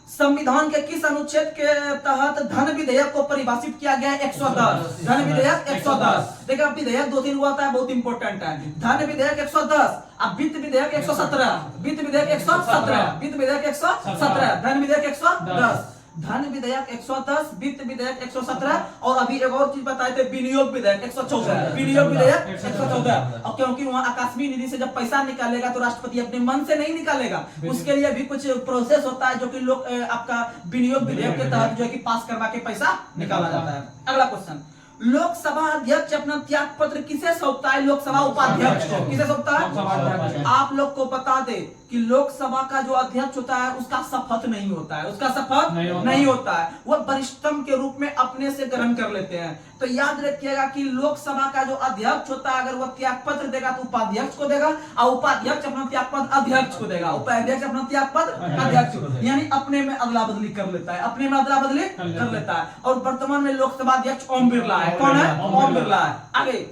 संविधान के किस अनुच्छेद के तहत धन विधेयक को परिभाषित किया गया है? 110। धन विधेयक 110। देखिए विधेयक 2-3 हुआ था, बहुत इंपॉर्टेंट है। धन विधेयक 110, अब वित्त विधेयक 117, वित्त विधेयक 117, वित्त विधेयक 117, धन विधेयक 110, धन विधेयक 110, वित्त विधेयक 117, और अभी एक और चीज बताए थे विनियोग विधेयक 114, विनियोग विधेयक 114। और क्योंकि वहाँ आकस्मिक निधि से जब पैसा निकालेगा तो राष्ट्रपति अपने मन से नहीं निकालेगा, उसके लिए भी कुछ प्रोसेस होता है जो कि लोग आपका विनियोग विधेयक के तहत जो है कि पास करवा के पैसा निकाला जाता है। अगला क्वेश्चन, लोकसभा अध्यक्ष अपना त्याग पत्र किसे सौंपता है? लोकसभा उपाध्यक्ष को। किसे सौंपता है? आप लोग को बता दे कि लोकसभा का जो अध्यक्ष होता है उसका शपथ नहीं होता है, उसका शपथ नहीं होता है, वह वरिष्ठतम के रूप में अपने से ग्रहण कर लेते हैं। तो याद रखिएगा कि लोकसभा का जो अध्यक्ष होता है अगर वह त्याग पत्र देगा तो उपाध्यक्ष को देगा, और उपाध्यक्ष अपना त्याग पत्र अध्यक्ष को देगा, उपाध्यक्ष अपना त्याग पत्र अध्यक्ष को, यानी अपने में अदला बदली कर लेता है, अपने में अदला बदली कर लेता है। और वर्तमान में लोकसभा अध्यक्ष ओम बिरला है। कौन है? ओम बिरला है। आगे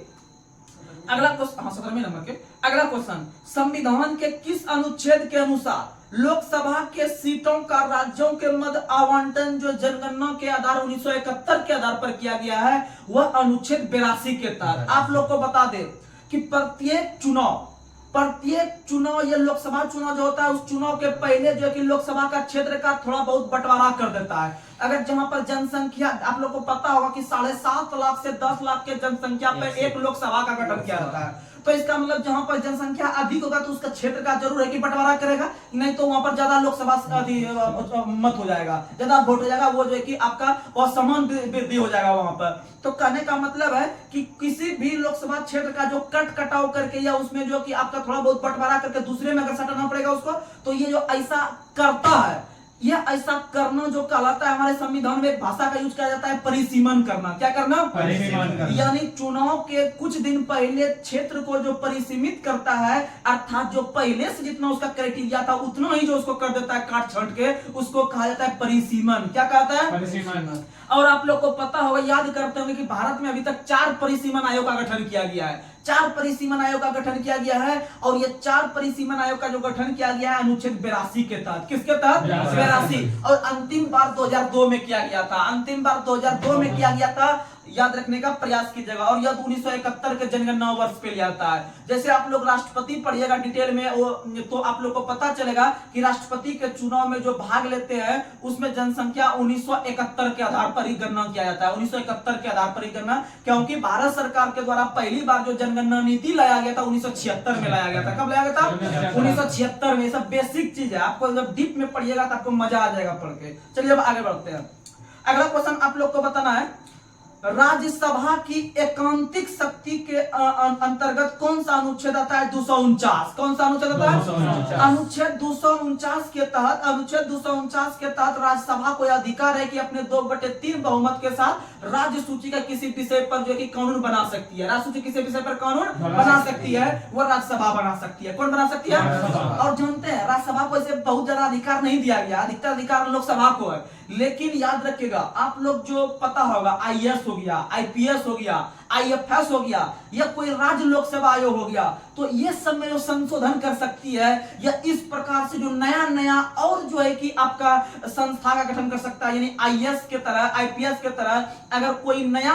अगला क्वेश्चन, 17वें नंबर के अगला क्वेश्चन, संविधान के किस अनुच्छेद के अनुसार लोकसभा के सीटों का राज्यों के मध्य आवंटन जो जनगणना के आधार 1971 के आधार पर किया गया है वह अनुच्छेद 82 के तहत। आप लोग को बता दे कि प्रत्येक चुनाव ये लोकसभा चुनाव जो होता है उस चुनाव के पहले जो है कि लोकसभा का क्षेत्र का थोड़ा बहुत बंटवारा कर देता है। अगर जहां पर जनसंख्या आप लोग को पता होगा कि 7.5 लाख से 10 लाख के जनसंख्या पर एक लोकसभा का गठन किया जाता है, तो इसका मतलब जहां पर जनसंख्या अधिक होगा तो उसका क्षेत्र का जरूर है कि बंटवारा करेगा, नहीं तो वहां पर ज्यादा लोकसभा मत हो जाएगा, ज्यादा वोट हो जाएगा, वो जो है कि आपका असमान वृद्धि हो जाएगा वहां पर। तो कहने का मतलब है कि किसी भी लोकसभा क्षेत्र का जो कट कटाव करके या उसमें जो कि आपका थोड़ा बहुत बंटवारा करके दूसरे में अगर सटाना पड़ेगा उसको, तो ये जो ऐसा करता है, यह ऐसा करना जो कहलाता है, हमारे संविधान में एक भाषा का यूज किया जाता है परिसीमन करना। क्या करना? परिसीमन करना। यानी चुनाव के कुछ दिन पहले क्षेत्र को जो परिसीमित करता है, अर्थात जो पहले से जितना उसका क्राइटेरिया था उतना ही जो उसको कर देता है काट छांट के, उसको कहा जाता है परिसीमन। क्या कहता है? परिसीमन। और आप लोग को पता होगा, याद करते होंगे कि भारत में अभी तक 4 परिसीमन आयोग का गठन किया गया है, 4 परिसीमन आयोग का गठन किया गया है, और ये 4 परिसीमन आयोग का जो गठन किया गया है अनुच्छेद 82 के तहत। किसके तहत? 82। और अंतिम बार 2002 में किया गया था, अंतिम बार 2002 में किया गया था, याद रखने का प्रयास कीजिएगा। और यह 1971 के जनगणना वर्ष पे लिया जाता है। जैसे आप लोग राष्ट्रपति पढ़िएगा डिटेल में तो आप लोग को पता चलेगा कि राष्ट्रपति के चुनाव में जो भाग लेते हैं उसमें जनसंख्या 1971 के आधार पर ही गणना किया जाता है, 1971 के आधार पर ही गणना, क्योंकि भारत सरकार के द्वारा पहली बार जो जनगणना नीति लाया गया था 1976 में लाया गया था। कब लाया गया था? 1976 में। सब बेसिक चीज है, आपको जब डीप में पढ़िएगा तो आपको मजा आ जाएगा पढ़ के। चलिए अब आगे बढ़ते हैं। अगला क्वेश्चन आप लोग को बताना है, राज्यसभा की एकांतिक शक्ति के अंतर्गत कौन सा अनुच्छेद आता है? 249। कौन सा अनुच्छेद आता है? अनुच्छेद 249 के तहत, अनुच्छेद 249 के तहत राज्यसभा को यह अधिकार है कि अपने 2/3 बहुमत के साथ राज्य सूची का किसी विषय पर जो कि कानून बना सकती है। राज्य सूची किसी विषय पर कानून बना सकती है, वह राज्यसभा बना सकती है। कौन बना सकती है? और जानते हैं राज्यसभा को इसे बहुत ज्यादा अधिकार नहीं दिया गया, अधिकतर अधिकार लोकसभा को है। लेकिन याद रखिएगा आप लोग, जो पता होगा IAS हो गया, IPS हो गया, IFS हो गया, या कोई राज्य लोक सेवा आयोग हो गया, तो ये सब में जो संशोधन कर सकती है या इस प्रकार से जो नया और जो है कि आपका संस्था का गठन कर सकता है, यानी IAS के तरह, IPS के तरह अगर कोई नया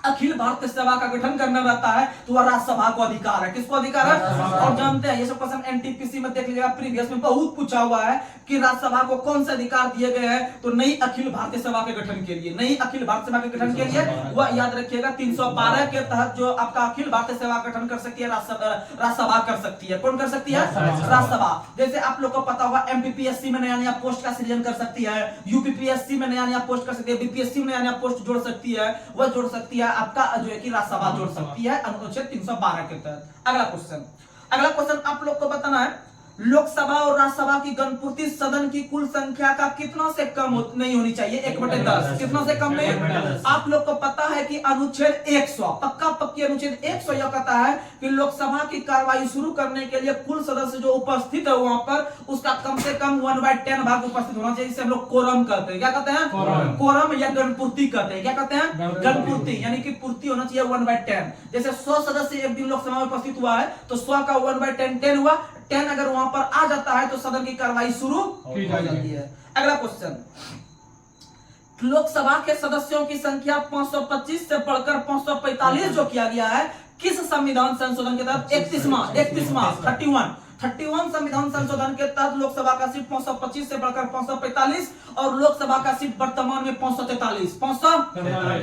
अखिल भारतीय सभा का गठन करना रहता है तो वह राज्यसभा को अधिकार है। किसको अधिकार है? और जानते हैं ये सब क्वेश्चन NTPC में देख लीजिएगा, प्रीवियस में बहुत पूछा हुआ है कि राज्यसभा को कौन से अधिकार दिए गए हैं। तो नई अखिल भारतीय सभा के गठन के लिए, नई अखिल भारतीय सभा के गठन के लिए वह याद रखिएगा 312 के तहत जो आपका अखिल भारतीय सभा गठन कर सकती है, राज्यसभा कर सकती है। कौन कर सकती है? राज्यसभा। जैसे आप लोग को पता होगा MPPSC में नया पोस्ट का सृजन कर सकती है, UPPSC में नया पोस्ट कर सकती है, BPSC में नया पोस्ट जोड़ सकती है, वह जोड़ सकती है आपका जो है कि राज्यसभा जोड़ सकती है अनुच्छेद 312 के तहत। अगला क्वेश्चन आप लोग को बताना है, लोकसभा और राज्यसभा की गणपूर्ति सदन की कुल संख्या का कितना से कम नहीं होनी चाहिए? 1/10। कितना से कम नहीं? आप लोग को पता है कि अनुच्छेद 100 पक्की अनुच्छेद 100 यह कहता है कि लोकसभा की कार्रवाई शुरू करने के लिए कुल सदस्य जो उपस्थित है वहां पर उसका कम से कम 1/10 भाग उपस्थित होना चाहिए, जिसे हम लोग कोरम कहते हैं। क्या कहते हैं? कोरम या गणपूर्ति कहते हैं। क्या कहते हैं? गणपूर्ति, यानी कि पूर्ति होना चाहिए 1/10। जैसे 100 सदस्य एक दिन लोकसभा में उपस्थित हुआ है तो 100 का 1/10 10 हुआ। 10 अगर वहां पर आ जाता है तो सदन की कार्रवाई शुरू हो जाती है। अगला क्वेश्चन, लोकसभा के सदस्यों की संख्या 525 से बढ़कर 545 जो किया गया है, किस संविधान संशोधन के तहत? 31 संविधान संशोधन के तहत लोकसभा का सीट 525 से बढ़कर 545 और लोकसभा का सीट वर्तमान में 543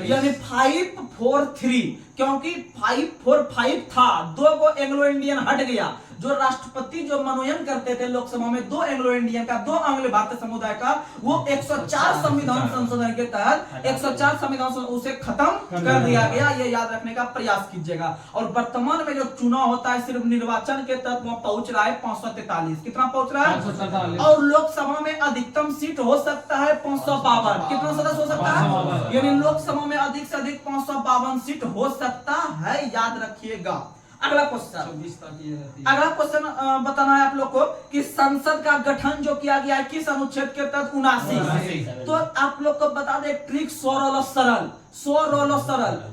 यानी 543, क्योंकि 545 था, 2 को एंग्लो इंडियन हट गया। जो राष्ट्रपति जो मनोनयन करते थे लोकसभा में 2 एंग्लो इंडियन का, 2 आंग्ल भारतीय समुदाय का, वो 104 संविधान संशोधन के तहत 104 संविधान उसे खत्म कर दिया गया। ये याद रखने का प्रयास कीजिएगा। और वर्तमान में जो चुनाव होता है सिर्फ निर्वाचन के तहत वहां पहुंच रहा है 543। कितना पहुंच रहा है? 543। और लोकसभा में अधिकतम सीट हो सकता है 552। कितना सदस्य हो सकता है? यानी लोकसभा में अधिक से अधिक 552 सीट हो सकता है, याद रखिएगा। अगला क्वेश्चन बताना है आप लोग को कि संसद का गठन जो किया गया है किस अनुच्छेद के तहत? 79। तो आप लोग को बता दे ट्रिक 100 रोलो सरल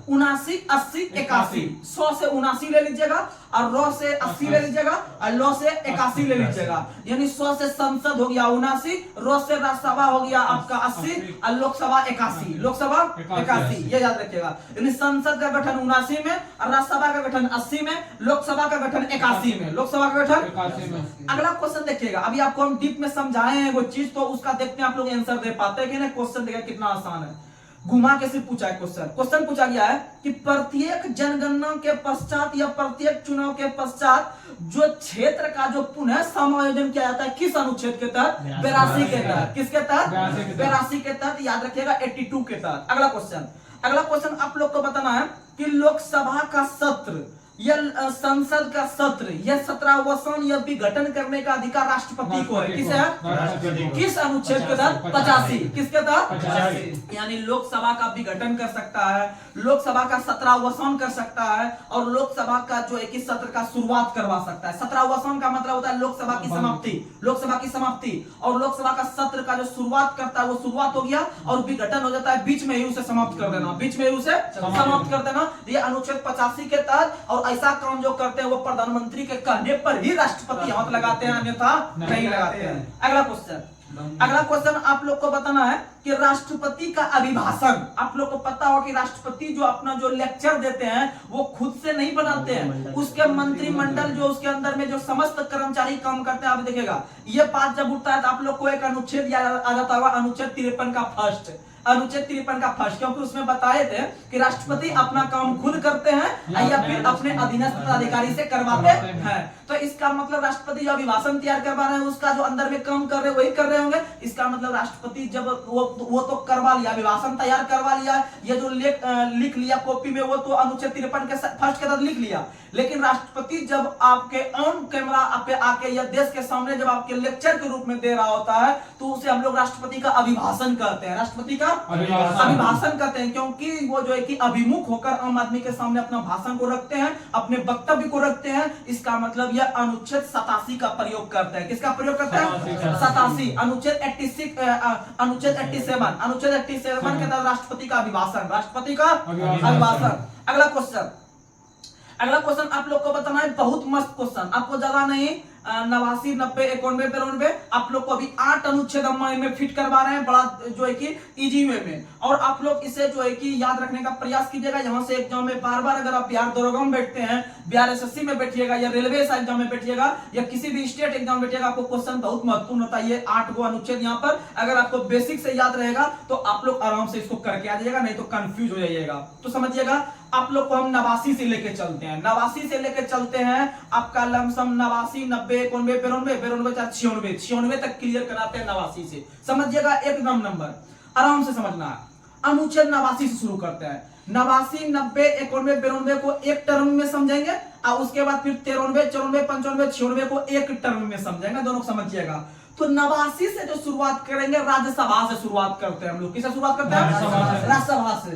79, 80, 81। 100 से 79 ले लीजिएगा और रॉ से 80 ले लीजिएगा और लॉ से 81 ले लीजिएगा। यानी 100 से संसद हो गया 79, रॉ से राज्यसभा हो गया आपका 80 और लोकसभा 81। लोकसभा 81, ये याद रखिएगा। यानी संसद का गठन 79 में और राज्यसभा का गठन 80 में, लोकसभा का गठन 81 में, लोकसभा का गठन 81 में। अगला क्वेश्चन देखिएगा, अभी आपको हम डीप में समझाए हैं वो चीज, तो उसका देखते हैं आप लोग आंसर दे पाते हैं कि नहीं। क्वेश्चन देखिए कितना आसान है, घुमा के सिर्फ पूछा है क्वेश्चन पूछा गया है कि प्रत्येक जनगणना के पश्चात या प्रत्येक चुनाव के पश्चात जो क्षेत्र का जो पुनः समायोजन किया जाता है किस अनुच्छेद के तहत? 82 के तहत। किसके तहत? 82 के तहत, याद रखिएगा 82 के तहत। अगला क्वेश्चन आप लोग को बताना है कि लोकसभा का सत्र या संसद का सत्र या 17वां या विघटन करने का अधिकार राष्ट्रपति को है। किसे है? किस अनुच्छेद के तहत? 85। किसके तहत? 85। यानी लोकसभा का विघटन कर सकता है, लोकसभा का 17वां कर सकता है और लोकसभा का जो है कि सत्र का शुरुआत करवा सकता है। 17वां का मतलब होता है लोकसभा की समाप्ति, लोकसभा की समाप्ति। और लोकसभा का सत्र का जो शुरुआत करता है वो शुरुआत हो गया और विघटन हो जाता है बीच में ही उसे समाप्त कर देना, बीच में ही उसे समाप्त कर देना। ये अनुच्छेद 85 के तहत। और ऐसा काम जो करते हैं वो प्रधानमंत्री के कहने पर ही राष्ट्रपति हाथ लगाते हैं, अन्यथा नहीं लगाते हैं। अगला क्वेश्चन आप लोग को बताना है कि राष्ट्रपति का अभिभाषण, आप लोग को पता हो कि राष्ट्रपति जो अपना जो लेक्चर देते हैं वो खुद से नहीं बनाते हैं, उसके मंत्रिमंडल जो उसके अंदर में जो समस्त कर्मचारी काम करते हैं। आप देखिएगा ये बात जब उठता है तो आप लोग को एक अनुच्छेद याद आ जाता होगा, अनुच्छेद 53 का फर्स्ट। अनुच्छेद 53 का फर्स्ट, क्योंकि उसमें बताए थे कि राष्ट्रपति अपना काम खुद करते हैं या फिर अपने अधीनस्थ अधिकारी से करवाते हैं। तो इसका मतलब राष्ट्रपति जो अभिभाषण तैयार करवा रहे हैं उसका जो अंदर में काम कर रहे हैं वही कर रहे होंगे। इसका मतलब राष्ट्रपति जब वो तो करवा लिया, अभिभाषण तैयार करवा लिया, ये जो लिख लिया कॉपी में, वो तो अनुच्छेद 53 के फर्स्ट के तहत लिख लिया। लेकिन राष्ट्रपति जब आपके ऑन कैमरा पे आके या देश के सामने जब आपके लेक्चर के रूप में दे रहा होता है तो उसे हम लोग राष्ट्रपति का अभिभाषण कहते हैं, राष्ट्रपति का अभिभाषण कहते हैं, क्योंकि वो जो है कि अभिमुख होकर आम आदमी के सामने अपना भाषण को रखते हैं, अपने वक्तव्य को रखते हैं। इसका मतलब यह अनुच्छेद 87 का प्रयोग करते हैं। किसका प्रयोग करते हैं? 87, अनुच्छेद 86, अनुच्छेद 87 के तहत राष्ट्रपति का अभिभाषण, राष्ट्रपति का अभिभाषण। अगला क्वेश्चन आप लोग को बताना है, बहुत मस्त क्वेश्चन, आपको ज्यादा नहीं, 89, 90, 91, 92 आप लोग को अभी 8 अनुच्छेद हम इनमें फिट करवा रहे हैं, बड़ा जो है कि इजी वे में। और आप लोग इसे जो है कि याद रखने का प्रयास कीजिएगा। यहाँ से एग्जाम में बार बार अगर आप बिहार दरोगा में बैठते हैं, बिहार एसएससी में बैठिएगा या रेलवे एग्जाम में बैठिएगा या किसी भी स्टेट एग्जाम में बैठिएगा, आपको क्वेश्चन बहुत महत्वपूर्ण होता है। ये 8 गो अनुच्छेद यहाँ पर अगर आपको बेसिक से याद रहेगा तो आप लोग आराम से इसको करके आ जाइएगा, नहीं तो कंफ्यूज हो जाइएगा। तो समझिएगा, आप लोग को हम 89 से लेके चलते हैं, 89 से लेके चलते हैं। आपका लमसम 89, 90, 91, 92, 92, 96 तक क्लियर कराते हैं 89 से। समझिएगा, एकदम नंबर आराम से समझना है। अनुच्छेद 89 से शुरू करते हैं। 89, 90, 91, 92 को एक टर्म में समझेंगे और उसके बाद फिर 93, 94, 95, 96 को एक टर्म में समझेंगे, दोनों समझिएगा। तो 89 से जो शुरुआत करेंगे, राज्यसभा से शुरुआत करते हैं हम लोग। किससे शुरुआत करते हैं? राज्यसभा से।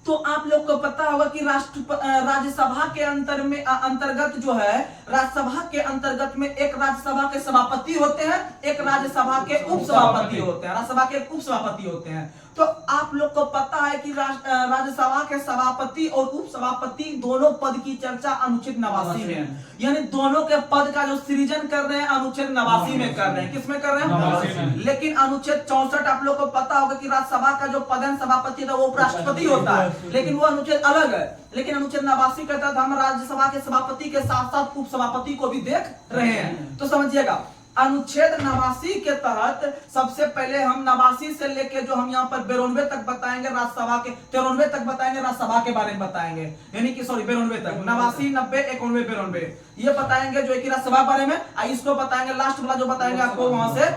तो आप लोग को पता होगा कि राज्यसभा के अंतर्गत जो है, राज्यसभा के अंतर्गत में एक राज्यसभा के सभापति होते हैं, एक राज्यसभा के उपसभापति होते हैं, राज्यसभा के उपसभापति होते हैं। तो आप लोग को पता है कि राज्यसभा के सभापति और उपसभापति दोनों पद की चर्चा अनुच्छेद 89 में है, यानी दोनों के पद का जो सृजन कर रहे हैं अनुच्छेद 89 में कर रहे हैं। किसमें कर रहे हैं? लेकिन अनुच्छेद 64 आप लोग को पता होगा कि राज्यसभा का जो पदन सभापति था वो उपराष्ट्रपति होता है, लेकिन वो अनुच्छेद अलग है। लेकिन अनुच्छेद 89 के तहत हम राज्यसभा के सभापति के साथ साथ उपसभापति को भी देख रहे हैं। तो समझिएगा, अनुच्छेद 89 के तहत सबसे पहले हम 89 से लेके जो हम यहाँ पर 92 तक बताएंगे राज्यसभा के, 93 तक बताएंगे राज्यसभा के बारे में बताएंगे, यानी कि सॉरी 92 तक, 89, 90, 91, 92 ये बताएंगे जो है कि राज्यसभा बारे में। इसको बताएंगे, लास्ट वाला जो बताएंगे आपको वहां से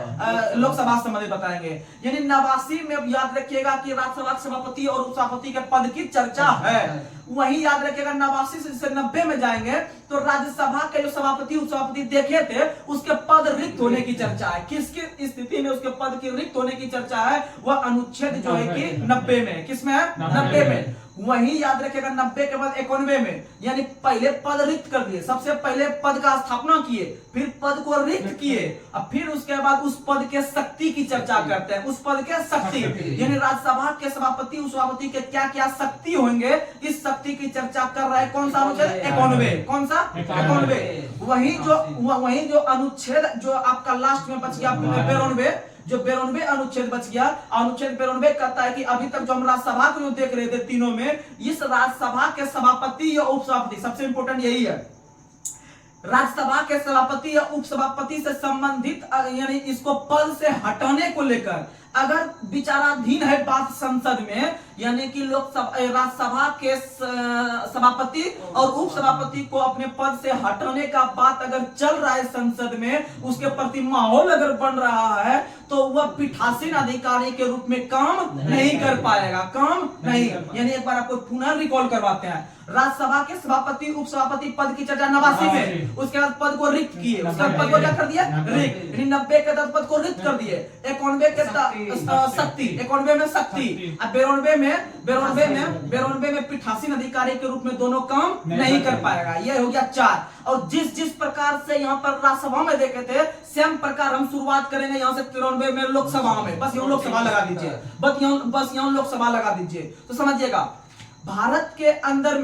लोकसभा संबंधित बताएंगे। यानी 89 में याद रखिएगा कि राज्यसभा सभापति और उपसभापति के पद की चर्चा है। वही याद रखिएगा 89 से 90 में जाएंगे तो राज्यसभा के जो सभापति उपसभापति देखे थे उसके पद रिक्त होने की चर्चा है। किसकी स्थिति में उसके पद की रिक्त होने की चर्चा है? वह अनुच्छेद जो है कि 90 में। किसमें है? 90 में। वही याद रखिएगा 90 के बाद 91 में, यानी पहले पद रिक्त कर दिए, सबसे पहले पद का स्थापना किए, फिर पद को रिक्त किए, अब फिर उसके बाद उस पद के शक्ति की चर्चा करते हैं। उस पद के शक्ति, यानी राज्यसभा के सभापति उपसभापति के क्या क्या शक्ति होंगे, इस शक्ति की चर्चा कर रहा है कौन सा अनुच्छेद? 91। कौन सा? 91। वही जो अनुच्छेद जो आपका लास्ट में बच गया 92, जो 92 अनुच्छेद बच गया, अनुच्छेद 92 कहता है कि अभी तक जो हम राज्यसभा को देख रहे थे तीनों में, इस राज्यसभा के सभापति या उपसभापति, सबसे इंपॉर्टेंट यही है, राज्यसभा के सभापति या उपसभापति से संबंधित यानी इसको पद से हटाने को लेकर अगर विचाराधीन है बात संसद में, यानी कि राज्यसभा के सभापति और उपसभापति को अपने पद से हटाने का बात अगर चल रहा है संसद में, उसके प्रति माहौल अगर बन रहा है तो वह पीठासीन अधिकारी के रूप में काम नहीं कर पाएगा, काम नहीं। यानी एक बार आपको पुनः रिकॉल करवाते हैं, राज्यसभा के सभापति उपसभापति पद की चर्चा 89 में, उसके बाद पद को रिक्त किए, उसके बाद पद को क्या कर दिया? रिक्त। 90 के तहत पद को रिक्त कर दिए, 91 के शक्ति, 91 में शक्ति, अब 92 में पीठासीन अधिकारी के रूप में दोनों काम नहीं कर पाएगा। ये हो गया 4। और जिस प्रकार से यहाँ पर राज्यसभा में देखे थे, सेम प्रकार हम शुरुआत करेंगे यहाँ से 93 में लोकसभा में। बस यहाँ लोकसभा लगा दीजिए, बस यहाँ लोकसभा लगा दीजिए। तो समझिएगा, भारत के अंदर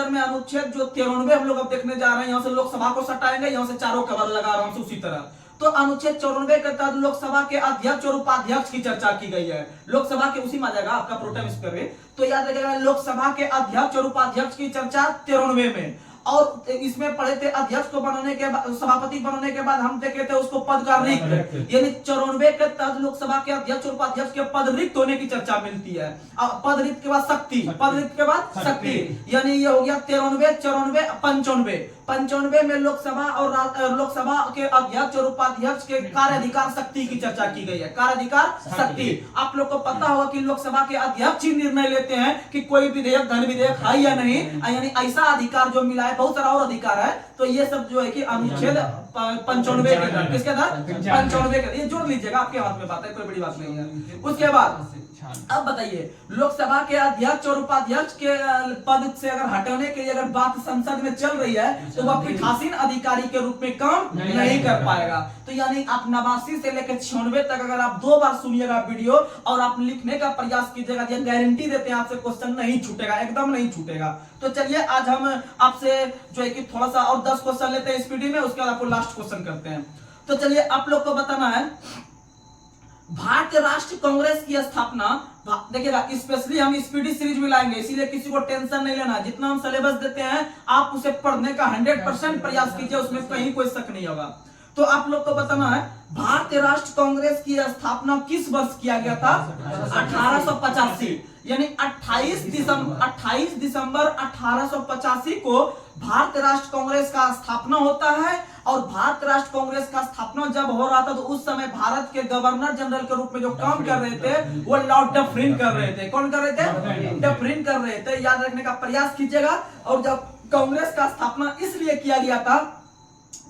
में अनुच्छेद जो 93 हम लोग अब देखने जा रहे हैं, यहाँ से लोकसभा को सटाएंगे, यहाँ से चारों कवर लगा रहा हूं उसी तरह। तो अनुच्छेद 94 के तहत लोकसभा के अध्यक्ष और उपाध्यक्ष की चर्चा की गई है। लोकसभा के उसी में आ जाएगा आपका प्रोटेम स्पीकर, तो याद रखिएगा लोकसभा के अध्यक्ष और उपाध्यक्ष की चर्चा 93 में। और इसमें पढ़े थे अध्यक्ष को बनाने के बाद, सभापति बनाने के बाद हम देखे थे उसको पद का रिक्त, यानी 94 के तहत लोकसभा के अध्यक्ष और उपाध्यक्ष के पद रिक्त होने की चर्चा मिलती है। पद रिक्त के बाद शक्ति, पद रिक्त के बाद शक्ति, यानी ये हो गया 93, 94, 95 में लोकसभा और लोकसभा के अध्यक्ष और उपाध्यक्ष के कार्याधिकार शक्ति की चर्चा की गई है। कार्याधिकार शक्ति, आप लोग को पता होगा कि लोकसभा के अध्यक्ष ही निर्णय लेते हैं कि कोई विधेयक, धन विधेयक है या नहीं, यानी ऐसा अधिकार जो मिला है। बहुत सारा और अधिकार है, तो ये सब जो है कि अनुच्छेद 95 के तहत, किसके तहत? 95 के, ये जोड़ लीजिएगा, आपके हाथ में बात है, कोई बड़ी बात नहीं है। उसके बाद अब बताइए, लोकसभा के अध्यक्ष और उपाध्यक्ष के पद से अगर हटाने के लिए अगर बात संसद में चल रही है तो वह पीठासीन अधिकारी के रूप में काम नहीं कर पाएगा। तो यानी आप 89 से लेकर 96 तक अगर आप 2 बार सुनिएगा वीडियो और आप लिखने का प्रयास कीजिएगा, ये गारंटी देते हैं आपसे क्वेश्चन नहीं छूटेगा, एकदम नहीं छूटेगा। तो चलिए आज हम आपसे जो है कि थोड़ा सा और 10 क्वेश्चन लेते हैं स्पीडी में, उसके बाद आपको लास्ट क्वेश्चन करते हैं। तो चलिए आप लोग को बताना है, भारतीय राष्ट्रीय कांग्रेस की स्थापना, देखिएगा स्पेशली हम स्पीडी सीरीज में लाएंगे, इसीलिए किसी को टेंशन नहीं लेना। जितना हम सिलेबस देते हैं आप उसे पढ़ने का 100% प्रयास कीजिए, उसमें कहीं कोई शक नहीं होगा। तो आप लोग को बताना है, भारतीय राष्ट्रीय कांग्रेस की स्थापना किस वर्ष किया गया था? 1885, यानी 28 दिसंबर 1885 को भारतीय राष्ट्र कांग्रेस का स्थापना होता है। और भारत राष्ट्र कांग्रेस का स्थापना जब हो रहा था तो उस समय भारत के गवर्नर जनरल के रूप में जो काम कर रहे थे वो लॉर्ड डफरिन कर रहे थे। कौन कर रहे थे? डफरिन कर रहे थे, याद रखने का प्रयास कीजिएगा। और जब कांग्रेस का स्थापना इसलिए किया गया था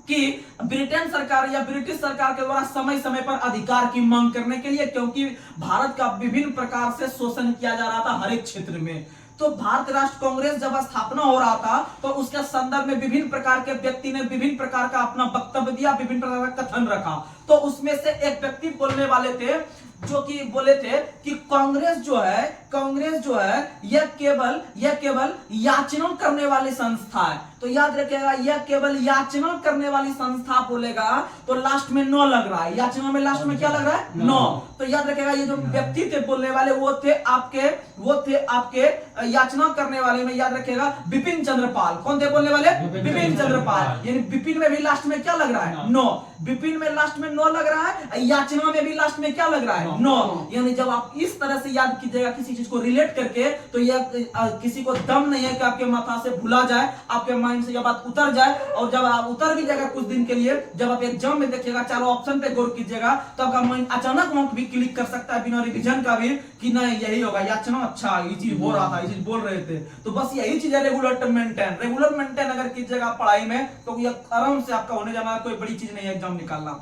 कि ब्रिटेन सरकार या ब्रिटिश सरकार के द्वारा समय समय पर अधिकार की मांग करने के लिए, क्योंकि भारत का विभिन्न प्रकार से शोषण किया जा रहा था हर एक क्षेत्र में। तो भारतीय राष्ट्र कांग्रेस जब स्थापना हो रहा था तो उसके संदर्भ में विभिन्न प्रकार के व्यक्ति ने विभिन्न प्रकार का अपना वक्तव्य दिया, विभिन्न प्रकार का कथन रखा। तो उसमें से एक व्यक्ति बोलने वाले थे जो कि बोले थे कि कांग्रेस जो है यह केवल याचना करने वाली संस्था है। तो याद रखिएगा, यह केवल याचना करने वाली संस्था बोलेगा तो लास्ट में 9 लग रहा है, याचना में लास्ट में क्या लग रहा है? 9। तो याद रखिएगा, ये जो व्यक्ति थे बोलने वाले वो थे आपके याचना करने वाले में, याद रखिएगा बिपिन चंद्रपाल। कौन थे बोलने वाले? बिपिन चंद्रपाल। यानी बिपिन में भी लास्ट में क्या लग रहा है? 9। बिपिन में लास्ट में 9 लग रहा है, याचना में भी लास्ट में क्या लग रहा है? 9। यानी जब आप इस तरह से याद कीजिएगा किसी चीज को रिलेट करके, तो यह किसी को दम नहीं है कि आपके माथा से भूला जाए, आपके माइंड से यह बात उतर जाए। और जब आप उतर भी जाएगा कुछ दिन के लिए, जब आप एग्जाम में देखिएगा चारों ऑप्शन पे गौर कीजिएगा, तो आपका माइंड अचानक वहां भी क्लिक कर सकता है बिना रिवीजन का भी कि नहीं यही होगा, याचना अच्छा ये चीज हो रहा था, ये चीज बोल रहे थे। तो बस यही चीज है रेगुलर मेंटेन अगर कीजिएगा पढ़ाई में तो यह आराम से आपका होने जाना, कोई बड़ी चीज नहीं है एग्जाम निकालना।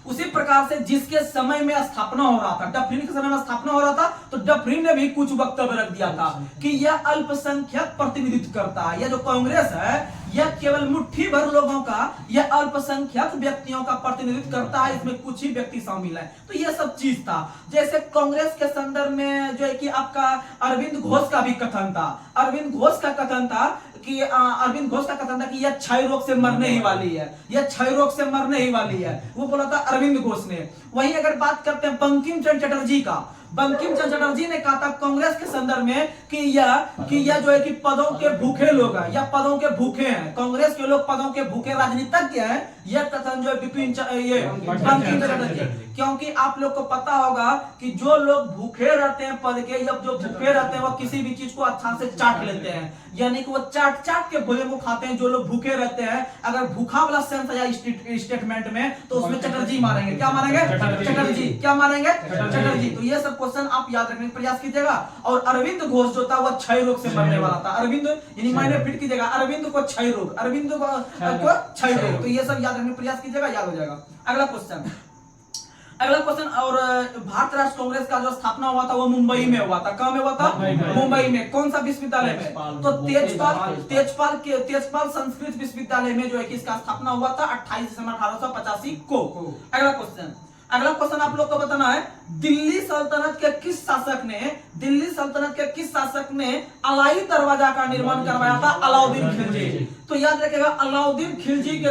उसी प्रकार से जिसके समय में स्थापना हो रहा था, डफरिन के समय में स्थापना हो रहा था, तो डफरिन ने भी कुछ वक्तव्य रख दिया था कि यह अल्पसंख्यक प्रतिनिधित्व करता है। यह जो कांग्रेस है यह केवल मुट्ठी भर लोगों का, यह अल्पसंख्यक व्यक्तियों का प्रतिनिधित्व करता है, इसमें कुछ ही व्यक्ति शामिल है। तो यह सब चीज था। जैसे कांग्रेस के संदर्भ में जो है कि आपका अरविंद घोष का भी कथन था। अरविंद घोष का कथन था कि यह क्षय रोग से मरने ही वाली है, यह क्षय रोग से मरने ही वाली है, वो बोला था अरविंद घोष ने। वहीं अगर बात करते हैं बंकिम चंद्र चटर्जी का, बंकिम चंद्र चटर्जी ने कहा था कांग्रेस के संदर्भ में कि यह जो है कि पदों के भूखे लोग हैं, या पदों के भूखे हैं, कांग्रेस के लोग पदों के भूखे राजनीतिज्ञ हैं। यह कथन जो है बंकिम चंद्र चटर्जी, क्योंकि आप लोग को पता होगा कि जो लोग भूखे रहते हैं पद के, या जो भूखे रहते हैं वो किसी भी चीज को अच्छा से चाट लेते हैं, यानी कि वो चाट के भोजन को खाते हैं। जो लोग भूखे रहते हैं, अगर भूखा वाला सेंस आया स्टेटमेंट में तो उसमें चटर्जी मारेंगे। क्या मारेंगे? चटर्जी। क्या मारेंगे? चटर्जी। तो ये सब क्वेश्चन आप याद रखने का प्रयास कीजिएगा। और अरविंद घोष जो था वह क्षय रोग से मरने वाला था। अरविंद यानी मायने फिट कीजिएगा, अरविंद को क्षय रोग, अरविंद को क्षय रोग। तो ये सब याद रखने का प्रयास कीजिएगा, याद हो जाएगा। अगला क्वेश्चन और भारत राष्ट्र कांग्रेस का जो स्थापना हुआ था वो मुंबई में हुआ था। कहाँ में हुआ था? मुंबई में। कौन सा विश्वविद्यालय में? तो तेजपाल संस्कृत विश्वविद्यालय में जो है कि इसका स्थापना हुआ था 28 दिसंबर 1885 को। अगला क्वेश्चन आप लोग को बताना है, दिल्ली सल्तनत के किस शासक ने अलाई दरवाजा का निर्माण करवाया था? अलाउद्दीन खिलजी। तो याद रखिएगा अलाउद्दीन खिलजी के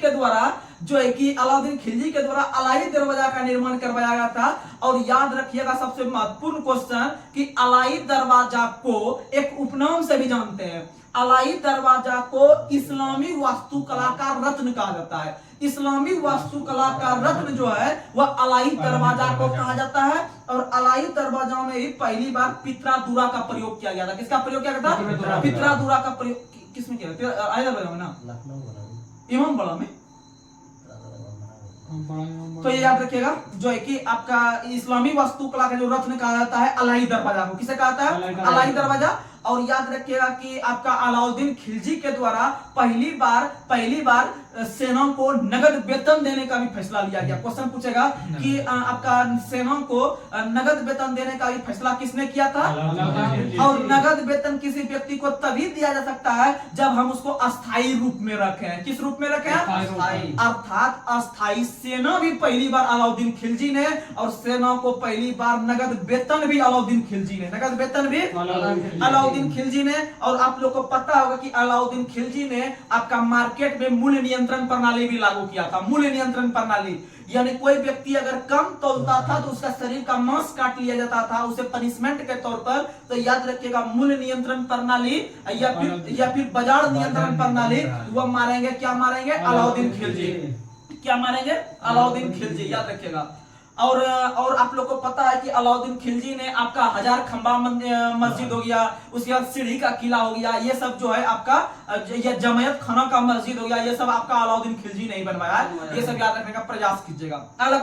द्वारा जो है कि अलाउद्दीन खिलजी के द्वारा अलाई दरवाजा का निर्माण करवाया गया था। और याद रखिएगा सबसे महत्वपूर्ण क्वेश्चन कि अलाई दरवाजा को एक उपनाम से भी जानते हैं। अलाई दरवाजा को इस्लामी वास्तुकला का रत्न कहा जाता है। इस्लामी वास्तुकला का रत्न जो है वह अलाई दरवाजा को कहा जाता है। और अलाई दरवाजा में ही पहली बार पित्रा-दुरा का प्रयोग किया गया था। किसका प्रयोग किया गया था? पित्रा-दुरा का प्रयोग किसमें किया गया? अलाई दरवाजा में ना, इमाम बड़ा में। तो ये याद रखिएगा जो है कि आपका इस्लामी वास्तुकला का जो रत्न कहा जाता है अलाई दरवाजा को। किसे कहा जाता है? अलाई दरवाजा। और याद रखिएगा कि आपका अलाउद्दीन खिलजी के द्वारा पहली बार सेना को नगद वेतन देने का भी फैसला लिया गया। क्वेश्चन पूछेगा कि आपका सेना को नगद वेतन देने का भी फैसला किसने किया था? और नगद वेतन किसी व्यक्ति को तभी दिया जा सकता है जब हम उसको अस्थायी रूप में रखें। किस रूप में रखें? अर्थात अस्थायी। सेना भी पहली बार अलाउद्दीन खिलजी ने, और सेना को पहली बार नगद वेतन भी अलाउद्दीन खिलजी ने, नगद वेतन भी अलाउद्दीन खिलजी ने। और आप लोग को पता होगा कि अलाउद्दीन खिलजी ने आपका मार्केट में मूल्य नियंत्रण प्रणाली भी लागू किया था। मूल्य नियंत्रण प्रणाली यानी कोई व्यक्ति अगर कम तौलता था तो उसका शरीर का मांस काट लिया जाता था उसे पनिशमेंट के तौर पर। तो याद रखिएगा मूल्य नियंत्रण प्रणाली या फिर बाजार नियंत्रण प्रणाली वो मारेंगे। क्या मारेंगे? अलाउद्दीन खिलजी। क्या मारेंगे? अलाउद्दीन खिलजी। याद रखिएगा। और आप लोग को पता है कि अलाउद्दीन खिलजी ने आपका 1000 खंबा मस्जिद हो गया, उसके बाद सीढ़ी का किला हो गया, ये सब जो है आपका ये जमायत खाना का मस्जिद हो गया, ये सब आपका अलाउद्दीन खिलजी ने ही बनवाया है। ये सब याद रखने का प्रयास कीजिएगा। अगला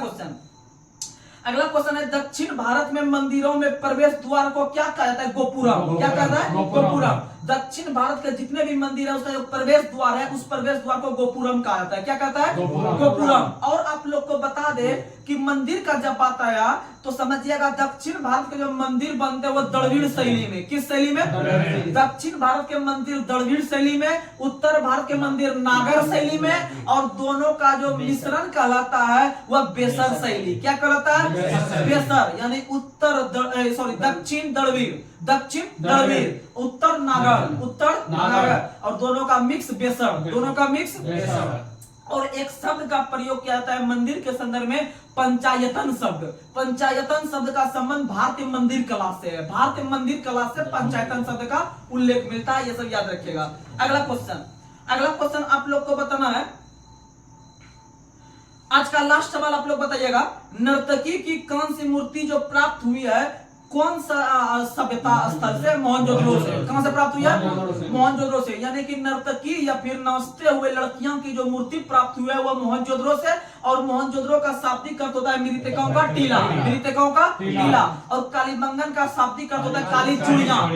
क्वेश्चन है दक्षिण भारत में मंदिरों में प्रवेश द्वार को क्या कहा जाता है? गोपुरम। क्या कहता है? गोपुरम। दक्षिण भारत के जितने भी मंदिर है उसका जो प्रवेश द्वार है उस प्रवेश द्वार को गोपुरम कहा जाता है। क्या कहता है? गोपुरम। और आप लोग को बता दे कि मंदिर का जब आता है तो समझिएगा दक्षिण भारत के जो मंदिर बनते हैं वो द्रविड़ शैली में। किस शैली में? दक्षिण भारत के मंदिर द्रविड़ शैली में, उत्तर भारत के मंदिर नागर शैली में, और दोनों का जो मिश्रण कहलाता है वह बेसर शैली। क्या कहलाता है? बेसर। यानी दक्षिण द्रविड़, उत्तर नागर, और दोनों का मिक्स बेसर। और एक शब्द का प्रयोग किया जाता है मंदिर के संदर्भ में, पंचायतन शब्द। पंचायतन शब्द का संबंध भारतीय मंदिर कला से है। भारतीय मंदिर कला से पंचायतन शब्द का उल्लेख मिलता है। ये सब याद रखिएगा। अगला क्वेश्चन आप लोग को बताना है। आज का लास्ट सवाल आप लोग बताइएगा। नर्तकी की कांस्य मूर्ति जो प्राप्त हुई है कौन सा सभ्यता स्थल से? मोहनजोदड़ो से। कहां से प्राप्त हुई है? मोहनजोदड़ो से। यानी कि नर्तकी या फिर नाचते हुए लड़कियों की जो मूर्ति प्राप्त हुई है वह मोहनजोदड़ो से। और मोहनजोदड़ो का शाब्दिक अर्थ होता है मृतकों का टीला, मृतकों का टीला। और कालीबंगन का शाब्दिक अर्थ होता है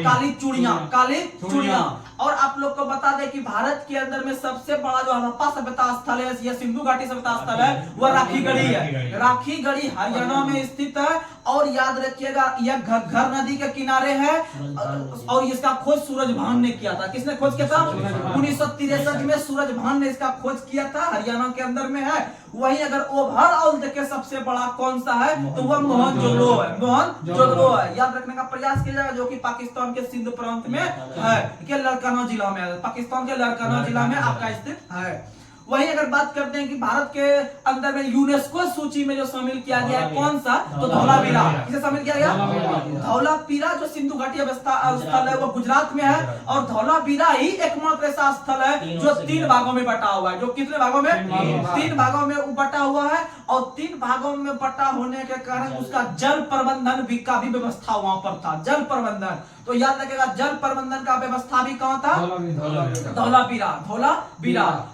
काली चूड़ियां। और आप लोग को बता दें कि भारत के अंदर में सबसे बड़ा जो हड़प्पा सभ्यता स्थल है या सिंधु घाटी सभ्यता स्थल है वह राखीगढ़ी है। राखीगढ़ी हरियाणा में स्थित है। और याद रखिएगा यह घग्गर नदी के किनारे है। और इसका खोज सूरजभान ने किया था। किसने खोज किया था? 1963 में सूरजभान ने इसका खोज किया था। हरियाणा के अंदर में है। वही अगर ओवरऑल देखे सबसे बड़ा कौन सा है तो वह मोहनजोदड़ो है। याद रखने का प्रयास किया जाएगा, जो कि पाकिस्तान के सिंध प्रांत में है, लड़काना जिला में है। पाकिस्तान के लड़काना जिला में आपका स्थित है। वही अगर बात करते हैं कि भारत के अंदर में यूनेस्को सूची में जो शामिल किया गया है कौन सा, तो धौलावीरा। किसे शामिल किया गया? धौलावीरा जो सिंधु घाटी स्थल है वो गुजरात में है। और धौलावीरा ही एकमात्र ऐसा स्थल है जो 3 भागों में बटा हुआ है। जो कितने भागों में? 3 भागों में बटा हुआ है। और 3 भागों में बटा होने के कारण उसका जल प्रबंधन का भी व्यवस्था वहां पर था। जल प्रबंधन, तो याद रखिएगा जल प्रबंधन का व्यवस्था भी कहां था? धौलावीरा।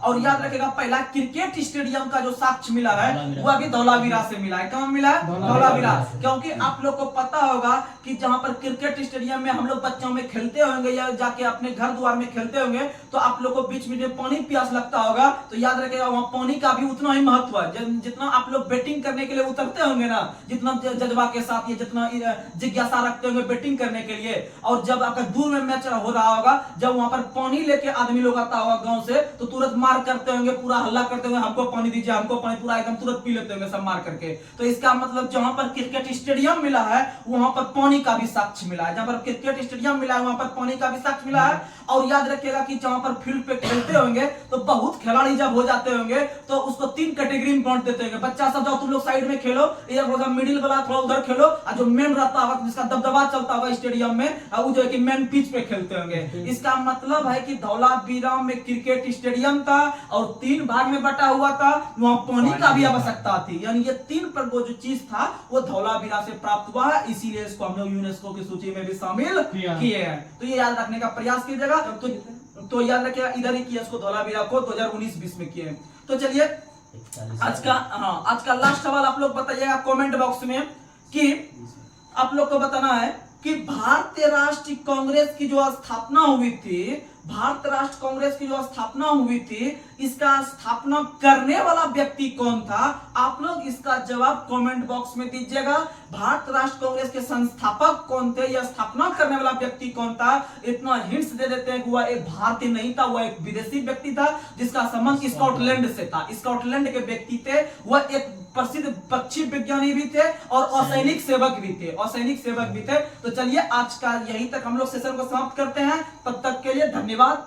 और याद रखिएगा पहला क्रिकेट स्टेडियम का जो साक्ष्य मिला है वह भी धौलावीरा से मिला है। कहां मिला है? धौलावीरा। क्योंकि आप लोग को पता होगा कि जहां पर क्रिकेट स्टेडियम में हम लोग बच्चों में खेलते होंगे या जाके अपने घर द्वार में खेलते होंगे तो आप लोग को बीच में पानी प्यास लगता होगा, तो याद रखिएगा वहां पानी का भी उतना ही महत्व है। जितना आप लोग बैटिंग करने के लिए उतरते होंगे ना, जितना जज्बा के साथ या जितना जिज्ञासा रखते होंगे बैटिंग करने के लिए, और जब आपका दूर में मैच हो रहा होगा, जब वहां पर पानी लेके आदमी लोग आता होगा गांव से, तो तुरंत मार करते होंगे, पूरा हल्ला करते होंगे, हमको पानी दीजिए, हमको पानी, पूरा एकदम तुरंत पी लेते होंगे सब मार करके। तो इसका मतलब जहां पर क्रिकेट स्टेडियम मिला है वहां पर पानी का भी साक्ष्य मिला है। जहां पर क्रिकेट स्टेडियम मिला है वहां पर पानी का भी साक्ष्य मिला है। और याद रखिएगा कि जहां पर फील्ड पे खेलते होंगे तो बहुत खिलाड़ी जब हो जाते होंगे तो उसको 3 कैटेगरी में बांट देते होंगे। बच्चा सब जाओ तुम लोग साइड में खेलो, मिडिल वाला थोड़ा उधर खेलो, और जो मेन रहता होगा जिसका दबदबा चलता होगा स्टेडियम में वो जो है कि मैन पिच पे खेलते होंगे। इसका मतलब है कि धौलावीरा में क्रिकेट स्टेडियम था और 3 भाग में बटा हुआ था, वहां पानी का भी आवश्यकता थी, यानी ये 3 पर वो जो चीज था वो धौलावीरा से प्राप्त हुआ है, इसीलिए इसको हम लोग यूनेस्को की सूची में भी शामिल किए हैं। तो ये याद रखने का प्रयास कीजिएगा। तो याद रखिएगा इधर ही किया इसको, धौलावीरा को 2019-20 में किए। तो चलिए आज का लास्ट सवाल आप लोग बताइएगा कमेंट बॉक्स में कि आप लोग को बताना है कि भारतीय राष्ट्रीय कांग्रेस की जो स्थापना हुई थी, भारत राष्ट्र कांग्रेस की जो स्थापना हुई थी, इसका स्थापना करने वाला व्यक्ति कौन था? आप लोग इसका जवाब कमेंट बॉक्स में दीजिएगा। भारत राष्ट्र कांग्रेस के संस्थापक कौन थे या स्थापना करने वाला व्यक्ति कौन था? इतना हिंट्स दे देते हैं कि वह एक भारतीय नहीं था, वह एक विदेशी व्यक्ति था जिसका संबंध स्कॉटलैंड से था। स्कॉटलैंड के व्यक्ति थे, वह एक प्रसिद्ध पक्षी विज्ञानी भी थे और असैनिक सेवक भी थे, असैनिक सेवक भी थे। तो चलिए आज का यहीं तक हम लोग सेशन को समाप्त करते हैं। तब तक के लिए धन्यवाद।